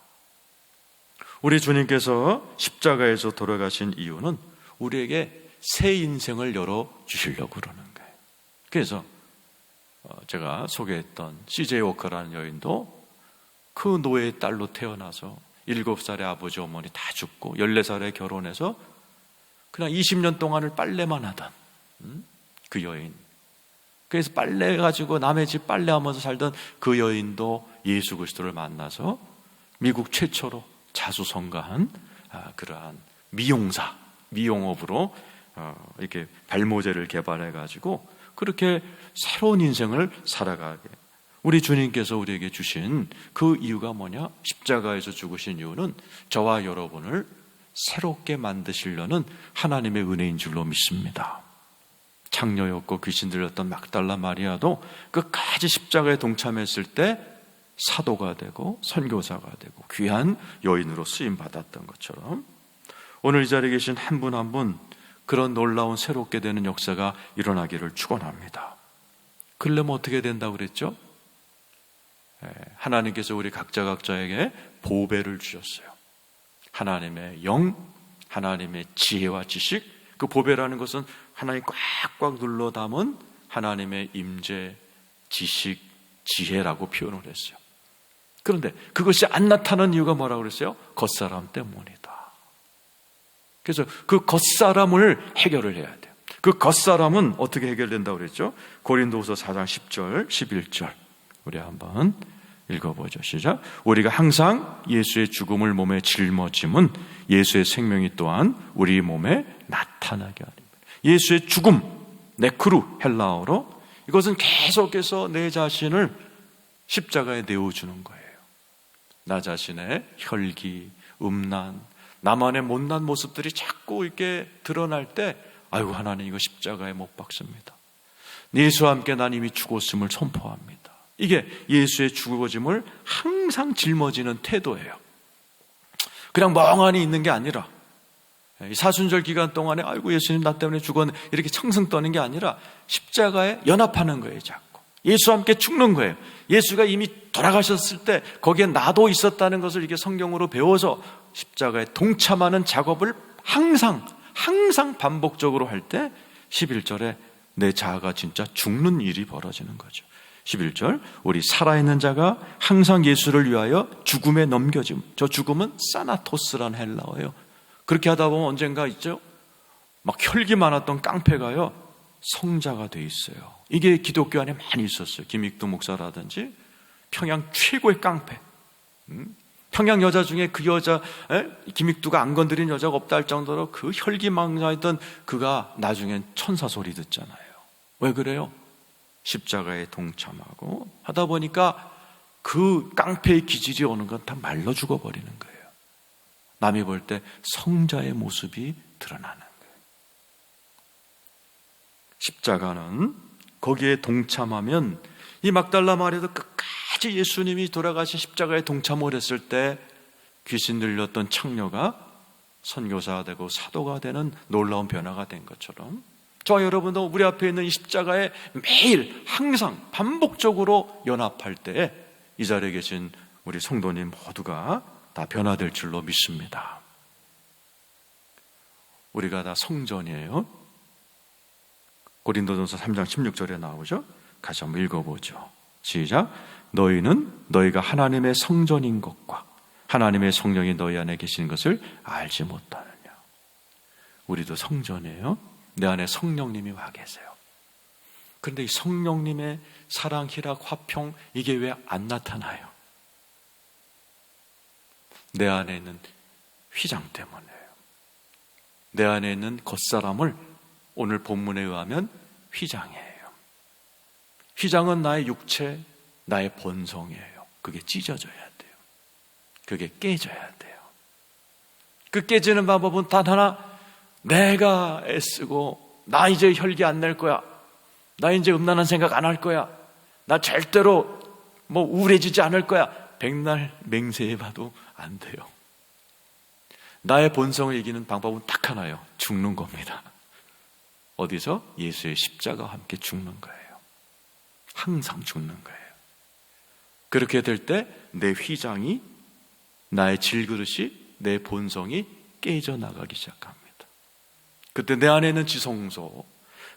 우리 주님께서 십자가에서 돌아가신 이유는 우리에게 새 인생을 열어주시려고 그러는 거예요. 그래서 제가 소개했던 CJ 워커라는 여인도 그 노예의 딸로 태어나서 7살에 아버지 어머니 다 죽고 14살에 결혼해서 그냥 20년 동안을 빨래만 하던 그 여인. 그래서 빨래 가지고 남의 집 빨래하면서 살던 그 여인도 예수 그리스도를 만나서 미국 최초로 자수성가한 그러한 미용업으로 이렇게 발모제를 개발해 가지고 그렇게 새로운 인생을 살아가게. 우리 주님께서 우리에게 주신 그 이유가 뭐냐? 십자가에서 죽으신 이유는 저와 여러분을 새롭게 만드시려는 하나님의 은혜인 줄로 믿습니다. 창녀였고 귀신 들렸던 막달라 마리아도 끝까지 십자가에 동참했을 때 사도가 되고 선교사가 되고 귀한 여인으로 쓰임받았던 것처럼 오늘 이 자리에 계신 한 분 한 분 그런 놀라운 새롭게 되는 역사가 일어나기를 축원합니다. 그러려면 어떻게 된다고 그랬죠? 하나님께서 우리 각자에게 보배를 주셨어요. 하나님의 영, 하나님의 지혜와 지식. 그 보배라는 것은 하나님 꽉꽉 눌러 담은 하나님의 임재, 지식, 지혜라고 표현을 했어요. 그런데 그것이 안 나타나는 이유가 뭐라고 그랬어요? 겉사람 때문이다. 그래서 그 겉사람을 해결을 해야 돼요. 그 겉사람은 어떻게 해결된다고 그랬죠? 고린도후서 4장 10절, 11절 우리 한번 읽어보죠. 시작. 우리가 항상 예수의 죽음을 몸에 짊어짐은 예수의 생명이 또한 우리 몸에 나타나게 하립니다. 예수의 죽음, 네크루 헬라어로, 이것은 계속해서 내 자신을 십자가에 내어주는 거예요. 나 자신의 혈기, 음란, 나만의 못난 모습들이 자꾸 이렇게 드러날 때, 아이고 하나님 이거 십자가에 못 박습니다. 예수와 함께 난 이미 죽었음을 선포합니다. 이게 예수의 죽어짐을 항상 짊어지는 태도예요. 그냥 멍하니 있는 게 아니라, 사순절 기간 동안에 아이고 예수님 나 때문에 죽었네 이렇게 청승 떠는 게 아니라 십자가에 연합하는 거예요. 자꾸 예수와 함께 죽는 거예요. 예수가 이미 돌아가셨을 때 거기에 나도 있었다는 것을 이게 성경으로 배워서 십자가에 동참하는 작업을 항상 반복적으로 할 때 11절에 내 자아가 진짜 죽는 일이 벌어지는 거죠. 11절, 우리 살아있는 자가 항상 예수를 위하여 죽음에 넘겨짐. 저 죽음은 사나토스란 헬라어예요. 그렇게 하다 보면 언젠가 있죠, 막 혈기 많았던 깡패가요 성자가 돼 있어요. 이게 기독교 안에 많이 있었어요. 김익두 목사라든지 평양 최고의 깡패, 평양 여자 중에 그 여자, 김익두가 안 건드린 여자가 없다 할 정도로 그 혈기망사했던 그가 나중엔 천사 소리 듣잖아요. 왜 그래요? 십자가에 동참하고 하다 보니까 그 깡패의 기질이 오는 건 다 말로 죽어버리는 거예요. 남이 볼 때 성자의 모습이 드러나는 거예요. 십자가는 거기에 동참하면, 이 막달라 마리아도 끝까지 예수님이 돌아가신 십자가에 동참을 했을 때 귀신 들렸던 창녀가 선교사가 되고 사도가 되는 놀라운 변화가 된 것처럼, 저와 여러분도 우리 앞에 있는 이 십자가에 매일 항상 반복적으로 연합할 때 이 자리에 계신 우리 성도님 모두가 다 변화될 줄로 믿습니다. 우리가 다 성전이에요. 고린도전서 3장 16절에 나오죠. 같이 한번 읽어보죠. 시작. 너희는 너희가 하나님의 성전인 것과 하나님의 성령이 너희 안에 계시는 것을 알지 못하느냐. 우리도 성전이에요. 내 안에 성령님이 와 계세요. 그런데 이 성령님의 사랑, 희락, 화평, 이게 왜 안 나타나요? 내 안에 있는 휘장 때문이에요. 내 안에 있는 겉사람을 오늘 본문에 의하면 휘장이에요. 휘장은 나의 육체, 나의 본성이에요. 그게 찢어져야 돼요. 그게 깨져야 돼요. 그 깨지는 방법은 단 하나, 내가 애쓰고 나 이제 혈기 안 낼 거야, 나 이제 음란한 생각 안 할 거야, 나 절대로 우울해지지 않을 거야, 백날 맹세해봐도 안 돼요. 나의 본성을 이기는 방법은 딱 하나예요. 죽는 겁니다. 어디서? 예수의 십자가와 함께 죽는 거예요. 항상 죽는 거예요. 그렇게 될 때 내 휘장이, 나의 질그릇이, 내 본성이 깨져나가기 시작합니다. 그때 내 안에 있는 지성소,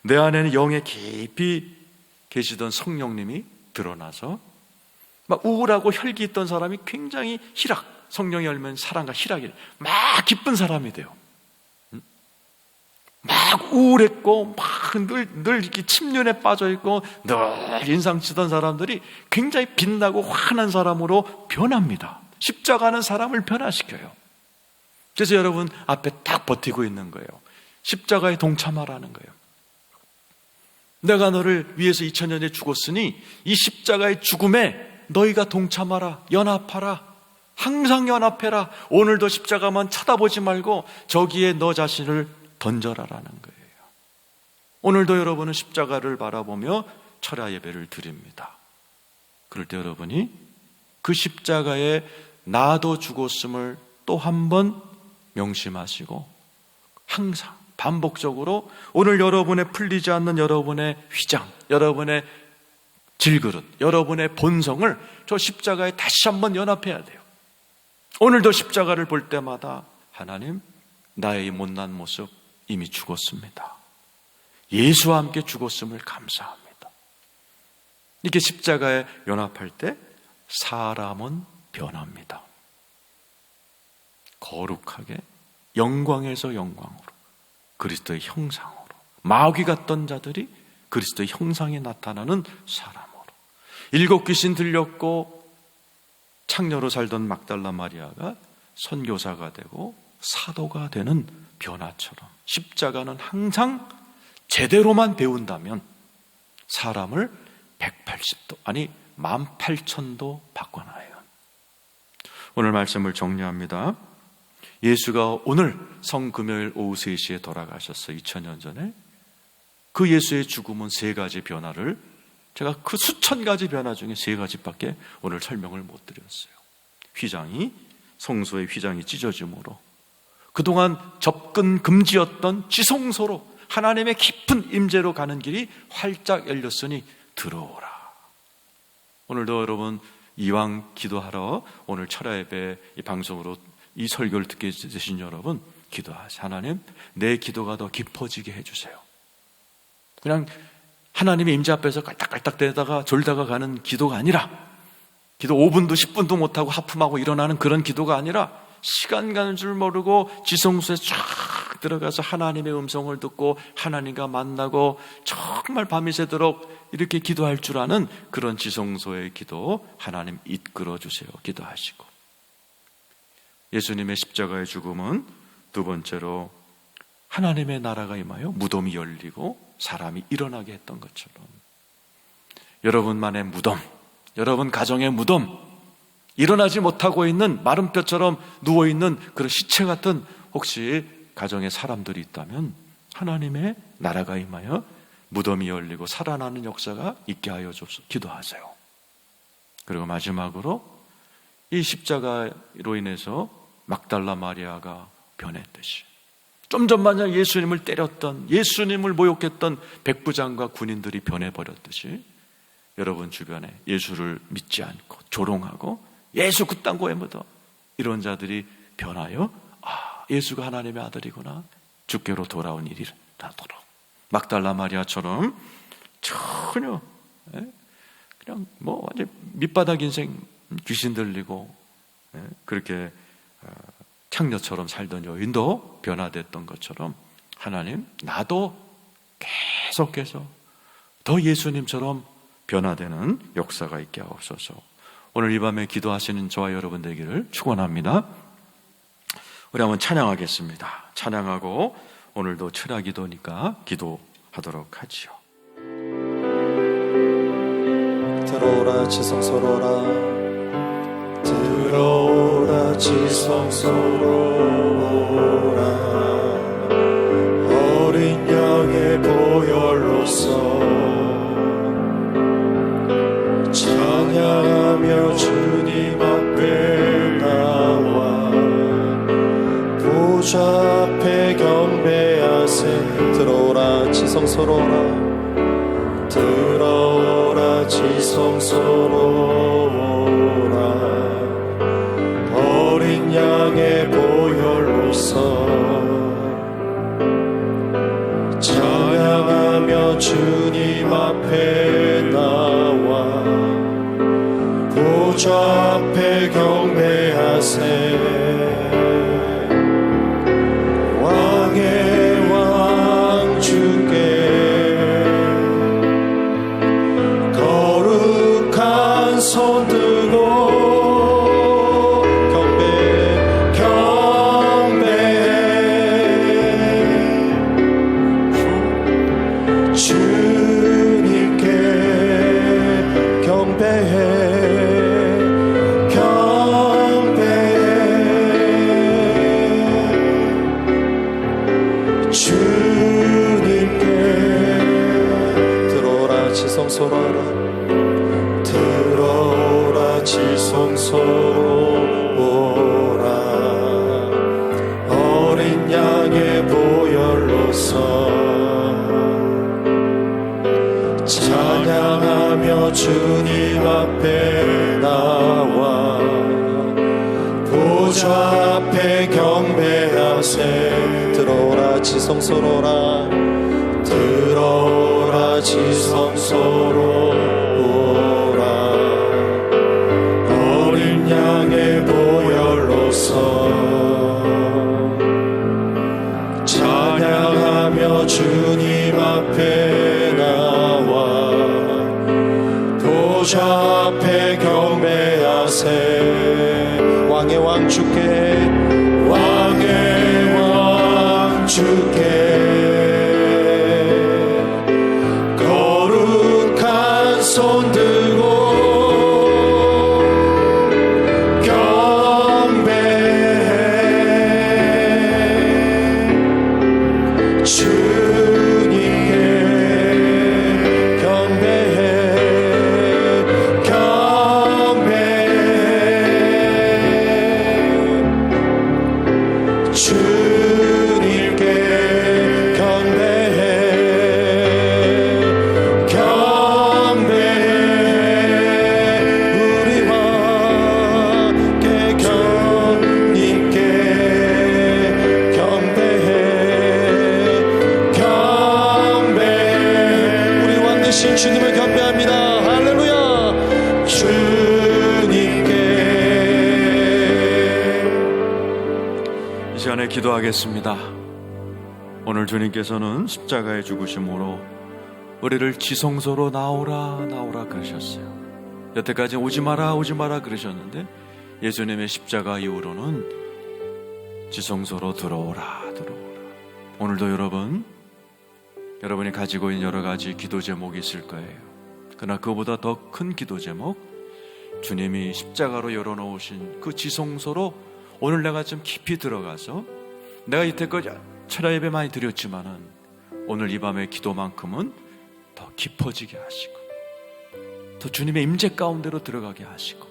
내 안에는 영에 깊이 계시던 성령님이 드러나서 막 우울하고 혈기 있던 사람이 굉장히 희락, 성령이 열면 사랑과 희락이 막 기쁜 사람이 돼요. 막 우울했고 막 늘 이렇게 침륜에 빠져있고 늘 인상 쓰던 사람들이 굉장히 빛나고 환한 사람으로 변합니다. 십자가는 사람을 변화시켜요. 그래서 여러분 앞에 딱 버티고 있는 거예요. 십자가에 동참하라는 거예요. 내가 너를 위해서 2000년에 죽었으니 이 십자가의 죽음에 너희가 동참하라, 연합하라, 항상 연합해라. 오늘도 십자가만 쳐다보지 말고 저기에 너 자신을 던져라라는 거예요. 오늘도 여러분은 십자가를 바라보며 철야 예배를 드립니다. 그럴 때 여러분이 그 십자가에 나도 죽었음을 또 한 번 명심하시고 항상 반복적으로 오늘 여러분의 풀리지 않는 여러분의 휘장, 여러분의 질그릇, 여러분의 본성을 저 십자가에 다시 한번 연합해야 돼요. 오늘도 십자가를 볼 때마다 하나님, 나의 이 못난 모습 이미 죽었습니다. 예수와 함께 죽었음을 감사합니다. 이렇게 십자가에 연합할 때 사람은 변합니다. 거룩하게 영광에서 영광으로, 그리스도의 형상으로, 마귀 같던 자들이 그리스도의 형상에 나타나는 사람으로, 일곱 귀신 들렸고 창녀로 살던 막달라 마리아가 선교사가 되고 사도가 되는 변화처럼 십자가는 항상 제대로만 배운다면 사람을 180도, 아니 18,000도 바꿔놔요. 오늘 말씀을 정리합니다. 예수가 오늘 성금요일 오후 3시에 돌아가셨어요. 2000년 전에. 그 예수의 죽음은 3가지 변화를, 제가 그 수천 가지 변화 중에 3가지밖에 오늘 설명을 못 드렸어요. 휘장이, 성소의 휘장이 찢어짐으로, 그동안 접근 금지였던 지성소로, 하나님의 깊은 임재로 가는 길이 활짝 열렸으니 들어오라. 오늘도 여러분 이왕 기도하러 오늘 철야 예배 이 방송으로 이 설교를 듣게 되신 여러분, 기도하세요. 하나님, 내 기도가 더 깊어지게 해주세요. 그냥 하나님의 임재 앞에서 깔딱깔딱대다가 졸다가 가는 기도가 아니라, 기도 5분도 10분도 못하고 하품하고 일어나는 그런 기도가 아니라, 시간 가는 줄 모르고 지성소에 쫙 들어가서 하나님의 음성을 듣고 하나님과 만나고 정말 밤이 새도록 이렇게 기도할 줄 아는 그런 지성소의 기도 하나님 이끌어 주세요. 기도하시고, 예수님의 십자가의 죽음은 두 번째로 하나님의 나라가 임하여 무덤이 열리고 사람이 일어나게 했던 것처럼, 여러분만의 무덤, 여러분 가정의 무덤, 일어나지 못하고 있는 마른 뼈처럼 누워있는 그런 시체 같은 혹시 가정에 사람들이 있다면 하나님의 나라가 임하여 무덤이 열리고 살아나는 역사가 있게 하여 주옵소서. 기도하세요. 그리고 마지막으로 이 십자가로 인해서 막달라 마리아가 변했듯이, 좀 전만 예수님을 때렸던, 예수님을 모욕했던 백부장과 군인들이 변해버렸듯이 여러분 주변에 예수를 믿지 않고 조롱하고 예수 그딴 거에 묻어 이런 자들이 변하여, 아, 예수가 하나님의 아들이구나, 주께로 돌아온 일이 나도록 막달라 마리아처럼 전혀 그냥 뭐 완전 밑바닥 인생, 귀신 들리고 그렇게 창녀처럼 살던 여인도 변화됐던 것처럼, 하나님, 나도 계속해서 더 예수님처럼 변화되는 역사가 있게 하옵소서. 오늘 이 밤에 기도하시는 저와 여러분 되기를 축원합니다. 우리 한번 찬양하겠습니다. 찬양하고 오늘도 철야 기도니까 기도하도록 하지요. 들어오라 지성소로라, 들어오라 지성소로라, 어린 양의 보혈로서 찬양하며 주님 앞에 나와 보좌 앞에 경배하세. 들어오라 지성소로라, 들어오라 지성소로라, 어린 양의 보혈로서 찬양하며 주님 앞에 나와 보좌 앞에 경배하세. 왕의 왕 주께 거룩한 손 들고 경배해, 주님께 경배해. 지성소로라, 들어오라 지성소로라, 어린 양의 보혈로서 찬양하며 주님 앞에 나와 보좌 앞에 경배하세. 들어오라 지성소로라, 들어오라 들어오라 지성소로 오라 어린 양의 보혈로서 찬양하며 주님 앞에 나와 보좌 앞에 경배하세 왕의 왕 주께 왕의 왕 주께 거룩한 손 들고 경배해 주님께 경배해 경배해 주님께 경배해 경배해 우리 왕께 주님께 경배해 경배해 우리 왕 되신 주님을 경배합니다. 할렐루야 주님께 이 시간에 기도하겠습니다. 오늘 주님께서는 십자가의 죽으심으로 우리를 지성소로 나오라 나오라 그러셨어요. 여태까지 오지 마라 오지 마라 그러셨는데 예수님의 십자가 이후로는 지성소로 들어오라 들어오라. 오늘도 여러분이 가지고 있는 여러 가지 기도 제목이 있을 거예요. 그러나 그보다 더 큰 기도 제목, 주님이 십자가로 열어놓으신 그 지성소로 오늘 내가 좀 깊이 들어가서 내가 이때까지 철야 예배 많이 드렸지만은 오늘 이 밤의 기도만큼은 더 깊어지게 하시고 더 주님의 임재 가운데로 들어가게 하시고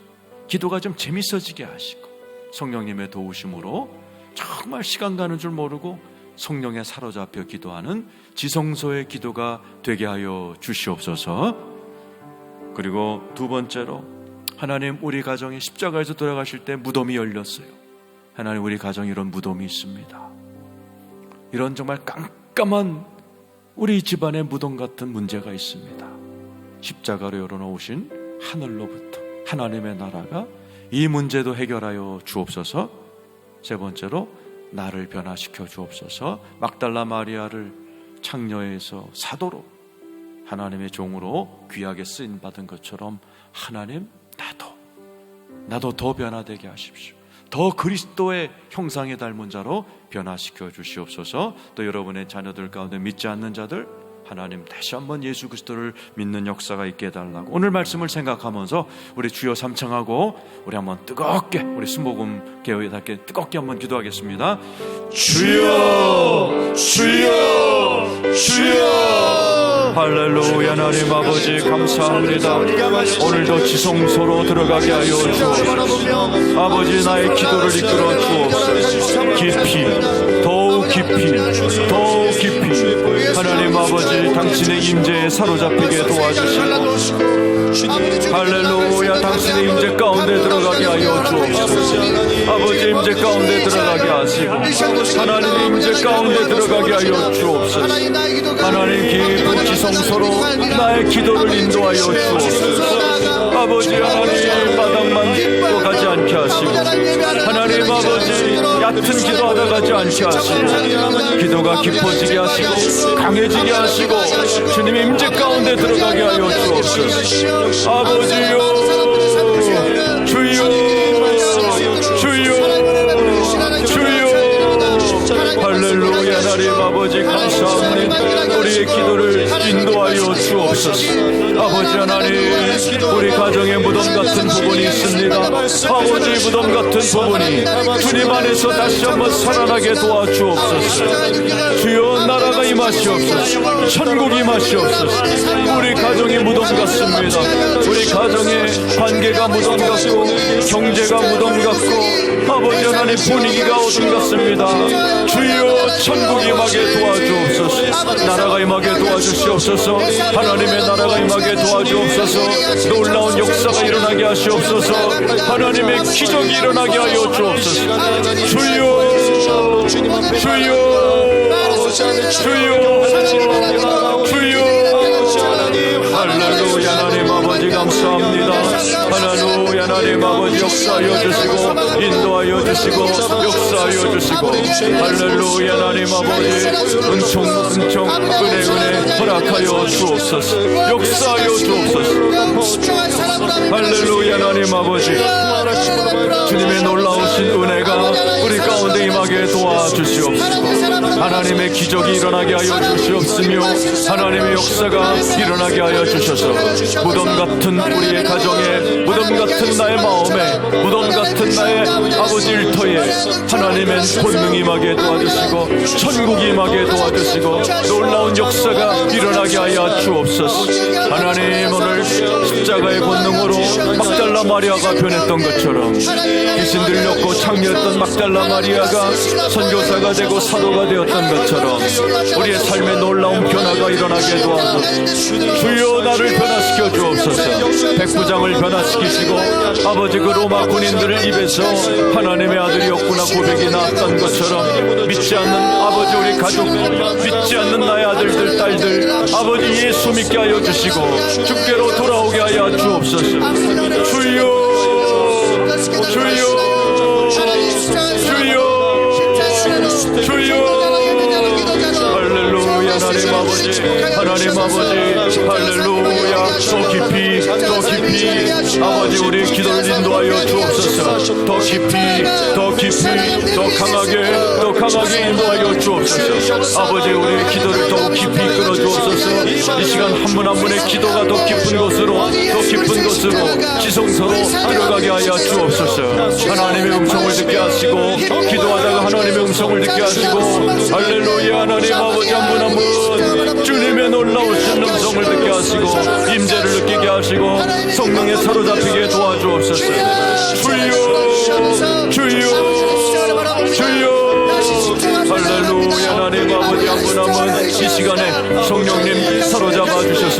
기도가 좀 재밌어지게 하시고 성령님의 도우심으로 정말 시간 가는 줄 모르고 성령에 사로잡혀 기도하는 지성소의 기도가 되게 하여 주시옵소서. 그리고 두 번째로 하나님, 우리 가정이 십자가에서 돌아가실 때 무덤이 열렸어요. 하나님, 우리 가정에 이런 무덤이 있습니다. 이런 정말 깜깜한 우리 집안의 무덤 같은 문제가 있습니다. 십자가로 열어놓으신 하늘로부터 하나님의 나라가 이 문제도 해결하여 주옵소서. 세 번째로 나를 변화시켜 주옵소서. 막달라 마리아를 창녀에서 사도로 하나님의 종으로 귀하게 쓰임받은 것처럼 하나님, 나도 더 변화되게 하십시오. 더 그리스도의 형상에 닮은 자로 변화시켜 주시옵소서. 또 여러분의 자녀들 가운데 믿지 않는 자들, 하나님 다시 한번 예수 그리스도를 믿는 역사가 있게 해달라고 오늘 말씀을 생각하면서 우리 주여 삼창하고 우리 한번 뜨겁게, 우리 순복음 개혁에답게 뜨겁게 한번 기도하겠습니다. 주여 주여 주여. 할렐루야. 하나님 아버지 감사합니다. 오늘도 지성소로 들어가게 하여 주옵소서. 아버지, 나의 기도를 이끌어 주옵소서. 깊이, 더욱 깊이, 더욱 깊이 하나님 아버지, 당신의 임재에 사로잡히게 도와주시고 할렐루야, 당신의 임재 가운데 들어가게 하여 주옵소서. 아버지, 임재 가운데 들어가게 하시고 하나님의 임재 가운데 들어가게 하여 주옵소서. 하나님, 깊은 지성소로 나의 기도를 인도하여 주옵소서. 아버지, 하나님 바닥만 또 가지 않게 하시고 하나님 아버지, 얕은 기도하다 가지 않게 하시고 기도가 깊어지게 하시고 강해지게 하시고 주님의 임재 가운데 들어가게 하여 주옵소서. 아버지요, 주여 주여 주여. 할렐루야. 하나님 아버지 감사합니다. 우리의 기도를 인도하여 주옵소서. 아버지 하나님, 우리 가정에 무덤 같은 부분이 있습니다. 아버지, 무덤 같은 부분이 주님 안에서 다시 한번 살아나게 도와주옵소서. 주여, 나라가 임하시옵소서. 천국이 임하시옵소서. 우리 가정이 무덤 같습니다. 우리 가정의 관계가 무덤 같고 경제가 무덤 같고 아버지 하나님, 분위기가 어둠 같습니다. 주여, 천국이 임하게 도와주옵소서. 나라가 임하게 도와주시옵소서. 하나님의 나라가 임하게 도와주옵소서. 놀라운 역사가 일어나게 하시옵소서. 하나님의 기적이 일어나게 하여 주옵소서. 주여 주여 주여 주여 감사합니다. 할렐루야. 하나님 아버지 역사하여 주시고 인도하여 주시고 역사하여 주시고 할렐루야. 하나님 아버지 은총 은혜 허락하여 주옵소서. 역사하여 주옵소서. 할렐루야. 하나님 아버지 주님의 놀라우신 은혜가 우리 가운데 임하게 도와주시옵소서. 하나님의 기적이 일어나게 하여 주시옵으며 하나님의 역사가 일어나게 하여 주셔서 무덤 같은 우리의 가정에, 무덤 같은 나의 마음에, 무덤 같은 나의 아버지 일터에 하나님의 본능이 임하게 도와주시고 천국이 임하게 도와주시고 놀라운 역사가 일어나게 하여 주옵소서. 하나님 오늘 십자가의 본능으로 막달라 마리아가 변했던 것처럼 귀신 들렸고 창녀였던 막달라 마리아가 선교사가 되고 사도가 되었던 것처럼 우리의 삶에 놀라운 변화가 일어나게 도와서 주여 나를 변화시켜 주옵소서. 백부장을 변화시키시고 아버지 그 로마 군인들을 입에서 하나님의 아들이었구나 고백이 나왔던 것처럼 믿지 않는 아버지 우리 가족, 믿지 않는 나의 아들들 딸들 아버지 예수 믿게 하여 주시고 주께로 돌아오게 하여 주옵소서. 주여 주여 주여 주여 할렐루야. 하나님 아버지 하나님 아버지 할렐루야. 더 깊이 아버지 우리 기도를 인도하여 주옵소서. 더 깊이 더 강하게 인도하여 주옵소서. 아버지 우리의 기도를 더욱 깊이 이끌어 주옵소서. 이 시간 한 분 한 분의 기도가 더 깊은 곳으로 지성소로 들어가게 하여 주옵소서. 하나님의 음성을 듣게 하시고 기도하다가 하나님의 음성을 듣게 하시고 할렐루야. 하나님 아버지 한 분 한 분 주님의 놀라우신 음성을 듣게 하시고 임재를 느끼게 하시고 성령에 사로잡히게 도와주옵소서. 주여 할렐루야. 하나님 아버지 한 분 한 분 이 시간에 성령님 사로잡아 주셔서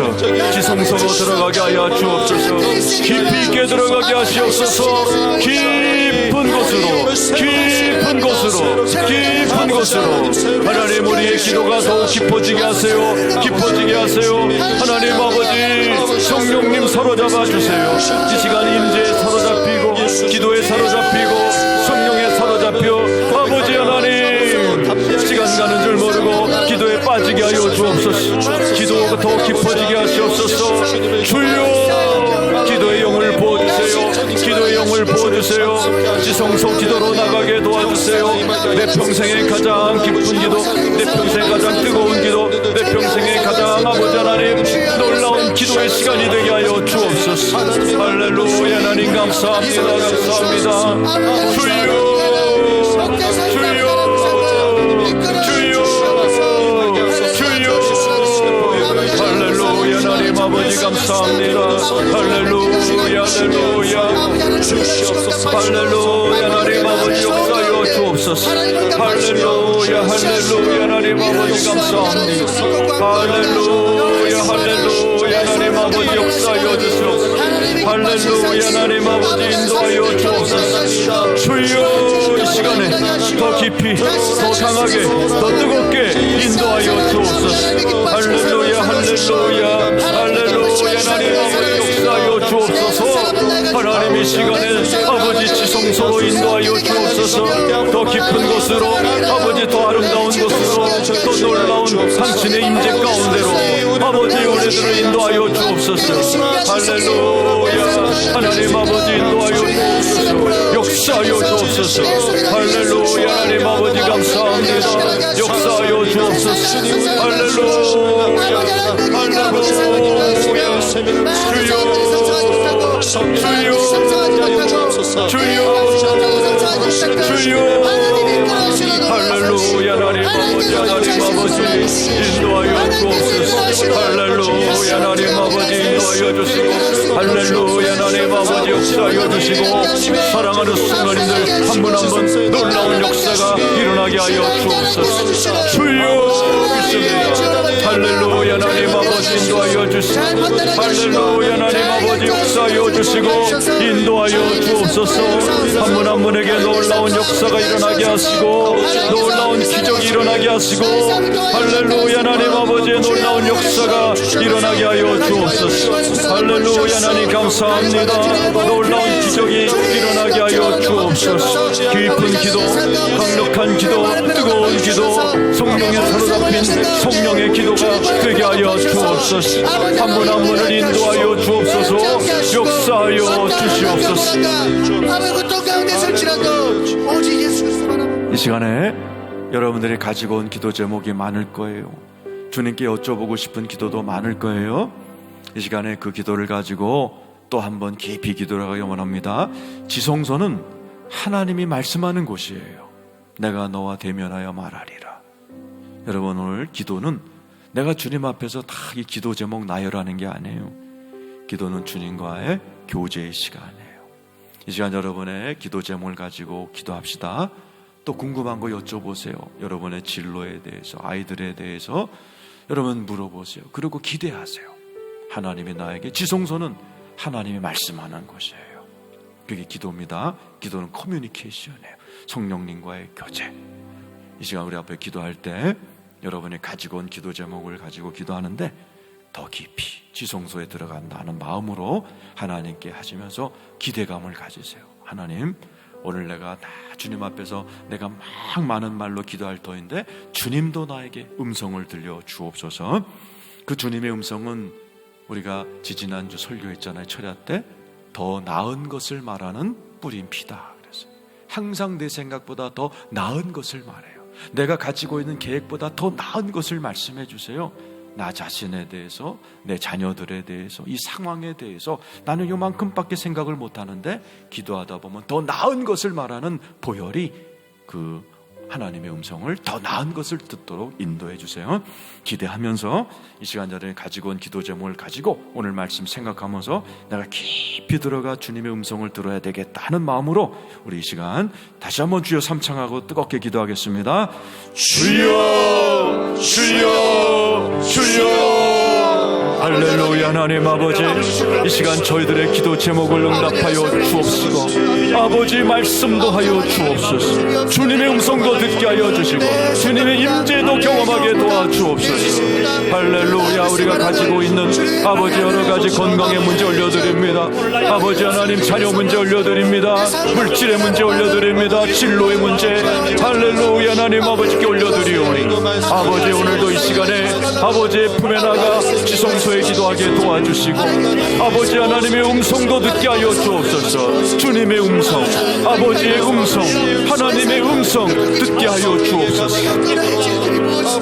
지성소로 들어가게 하여 주옵소서. 깊이 있게 들어가게 하시옵소서. 깊은 곳으로 하나님 우리의 기도가 더욱 깊어지게 하세요. 하나님 아버지 성령님 사로잡아 주세요. 이 시간 임재에 사로잡히고 기도에 사로잡히고 성령에 사로잡혀 아버지 하나님 시간 가는 줄 모르고 기도에 빠지게 하여 주옵소서. 기도가 더 깊어지게 하시옵소서. 주여 기도의 영을 부어주세요. 지성소 기도로 나가게 도와주세요. 내 평생의 가장 깊은 기도, 내 평생의 가장 뜨거운 기도, 내 평생의 가장 아버지 하나님 놀라운 기도의 시간이 되게 하여 주옵소서. 할렐루야. 하나님 감사합니다. 주여 할렐루야. 하나님 아버지 감사합니다. 할렐루야. 하나님 아버지 역사하여 주옵소서. 할렐루야. 하나님 아버지 감사합니다. 할렐루야. 하나님 아버지 역사하여 주옵소서. 할렐루야. 하나님 아버지 인도하여 주옵소서. 주여 이 시간에 더 깊이 더 강하게 더 뜨겁게 인도하여 주옵소서. 할렐루야. 하나님 아버지 역사하여 주옵소서. 하나님 이 시간에 아버지 지성소로 인도하여 주옵소서. 더 깊은 곳으로 아버지 더 아름다운 곳으로 더 놀라운 당신의 임재 가운데로 아버지 우리들을 인도하여 주옵소서. 할렐루야. 하나님 아버지 인도하여 주옵소서. 역사하여 주옵소서. 할렐루야. 하나님 아버지 감사합니다. 역사하여 주옵소서. 할렐루야. 주여 할렐루야. 하나님 아버지 인도하여 주옵소서. 할렐루야. 하나님 아버지 인도하여 주시고 할렐루야. 하나님 아버지 역사하여 주시고 사랑하는 성도님들 한 분 한 분 놀라운 역사가 일어나게 하여 주옵소서. 주여 믿습니다. 할렐루야. 하나님 아버지 인도하여 주시고 할렐루야. 하나님 아버지 역사하여 주시고 인도하여 주옵소서. 한 분 한 분에게 놀라운 역사가 일어나게 하시고 놀라운 기적이 일어나게 하시고 할렐루야. 하나님 아버지의 놀라운 역사가 일어나게 하여 주옵소서. 할렐루야. 하나님 감사합니다. 놀라운 기적이 일어나게 하여 주옵소서. 깊은 기도, 강력한 기도, 뜨거운 기도, 성령에 사로잡힌 성령의 기도가 되게 하여 주옵소서. 한 분 한 분을 인도하여 주옵소서. 역사하여 주시옵소서. 이 시간에 여러분들이 가지고 온 기도 제목이 많을 거예요. 주님께 여쭤보고 싶은 기도도 많을 거예요. 이 시간에 그 기도를 가지고 또 한번 깊이 기도하기 원합니다. 지성소는 하나님이 말씀하는 곳이에요. 내가 너와 대면하여 말하리라. 여러분, 오늘 기도는 내가 주님 앞에서 다 이 기도 제목 나열하는 게 아니에요. 기도는 주님과의 교제의 시간이에요. 이 시간 여러분의 기도 제목을 가지고 기도합시다. 또 궁금한 거 여쭤보세요. 여러분의 진로에 대해서, 아이들에 대해서 여러분 물어보세요. 그리고 기대하세요. 하나님이 나에게, 지성소는 하나님이 말씀하는 곳이에요. 그게 기도입니다. 기도는 커뮤니케이션이에요. 성령님과의 교제. 이 시간 우리 앞에 기도할 때 여러분이 가지고 온 기도 제목을 가지고 기도하는데 더 깊이 지성소에 들어간다는 마음으로 하나님께 하시면서 기대감을 가지세요. 하나님, 오늘 내가 다 주님 앞에서 내가 막 많은 말로 기도할 터인데 주님도 나에게 음성을 들려 주옵소서. 그 주님의 음성은 우리가 지지난주 설교했잖아요. 철야 때 더 나은 것을 말하는 뿌린 피다. 그래서 항상 내 생각보다 더 나은 것을 말해요. 내가 가지고 있는 계획보다 더 나은 것을 말씀해 주세요. 나 자신에 대해서, 내 자녀들에 대해서, 이 상황에 대해서 나는 요만큼밖에 생각을 못하는데 기도하다 보면 더 나은 것을 말하는 보혈이 그 하나님의 음성을 더 나은 것을 듣도록 인도해 주세요. 기대하면서 이 시간 전에 가지고 온 기도 제목을 가지고 오늘 말씀 생각하면서 내가 깊이 들어가 주님의 음성을 들어야 되겠다 하는 마음으로 우리 이 시간 다시 한번 주여 삼창하고 뜨겁게 기도하겠습니다. 주여, 주여, 주여. 할렐루야. 하나님 아버지, 이 시간 저희들의 기도 제목을 응답하여 주옵시고 아버지 말씀도 하여 주옵소서. 주님의 음성도 듣게 하여 주시고 주님의 임재도 경험하게 도와주옵소서. 할렐루야. 우리가 가지고 있는 아버지 여러 가지 건강의 문제 올려드립니다. 아버지 하나님 자녀 문제 올려드립니다. 물질의 문제 올려드립니다. 진로의 문제, 할렐루야. 하나님 아버지께 올려드리오니 아버지 오늘도 이 시간에 아버지의 품에 나가 지성소에 기도하게 도와주시고 아버지 하나님의 음성도 듣게 하여 주옵소서. 주님의 음성, 아버지의 음성, 하나님의 음성 듣게 하여 주옵소서.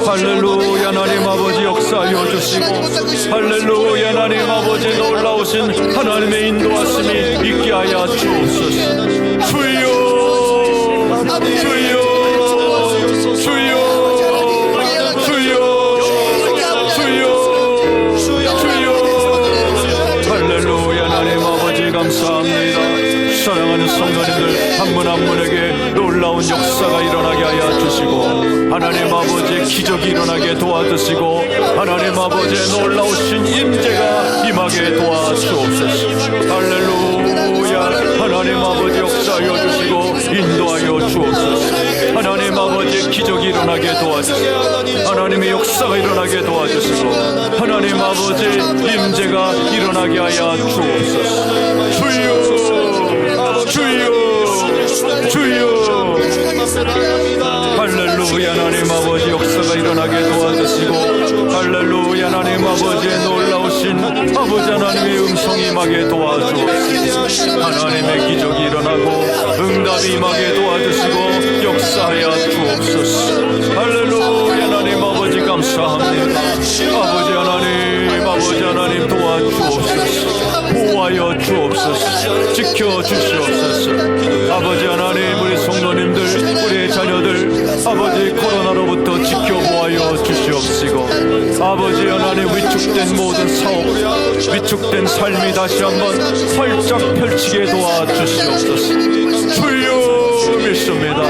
할렐루야. 하나님 아버지 역사하여 주시고 할렐루야. 하나님 아버지 놀라우신 하나님의 인도하심이 있게 하여 주옵소서. 주여, 주여, 주여, 감사합니다. 사랑하는 성도님들 한 분 한 분에게 놀라운 역사가 일어나게 하여 주시고 하나님 아버지의 기적이 일어나게 도와주시고 하나님 아버지의 놀라우신 임재가 임하게 도와주옵소서. 할렐루야. 하나님 아버지 역사하여 주시고 인도하여 주옵소서. 하나님 아버지의 기적이 일어나게 도와주시고 하나님의 역사가 일어나게 도와주시고 하나님 아버지 임재가 일어나게 하여 주옵소서. 주여, 주여, 주여. 할렐루야. 하나님 아버지 역사가 일어나게 도와주시고 할렐루야. 하나님 아버지의 놀라우신 아버지 하나님의 음성이 임하게 도와주옵소서. 하나님의 기적이 일어나고 응답이 임하게 도와주시고 역사하여 주옵소서. 할렐루야. 하나님 아버지 감사합니다. 아버지 하나님, 아버지 하나님 도와주옵소서. 보호하여 주옵소서. 지켜주시옵소서. 아버지 하나님, 우리 성도님들, 우리의 자녀들 아버지 코로나로부터 지켜보아여 주시옵시고 아버지 하나님 위축된 모든 사업, 위축된 삶이 다시 한번 활짝 펼치게 도와주시옵소서. 주여 믿습니다.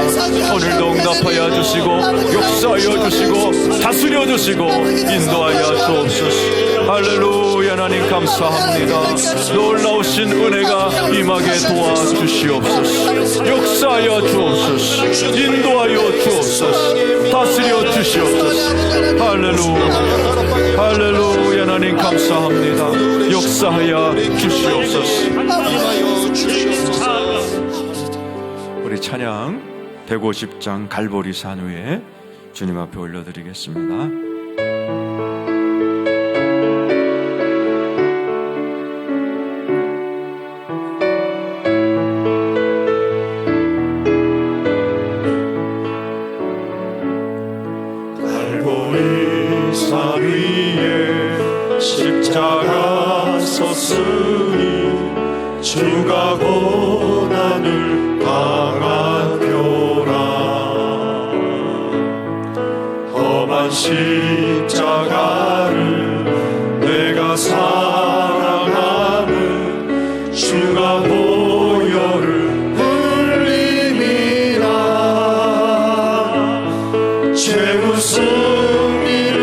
오늘도 응답하여 주시고 역사하여 주시고 다스려 주시고 인도하여 주옵소서. 할렐루야. 하나님 감사합니다. 놀라우신 은혜가 임하게 도와주시옵소서. 역사하여 주옵소서. 인도하여 주옵소서. 다스려 주시옵소서. 할렐루야. 할렐루야. 하나님 감사합니다. 역사하여 주시옵소서. 임하여 주시옵소서. 우리 찬양 150장 갈보리 산 위에 주님 앞에 올려드리겠습니다. 갈보리 산 위에 십자가 섰으니 주가 고난을 당하표라. 험한 십자가를 내가 사랑하는 주가 보혈을 흘림이라. 최후 승리를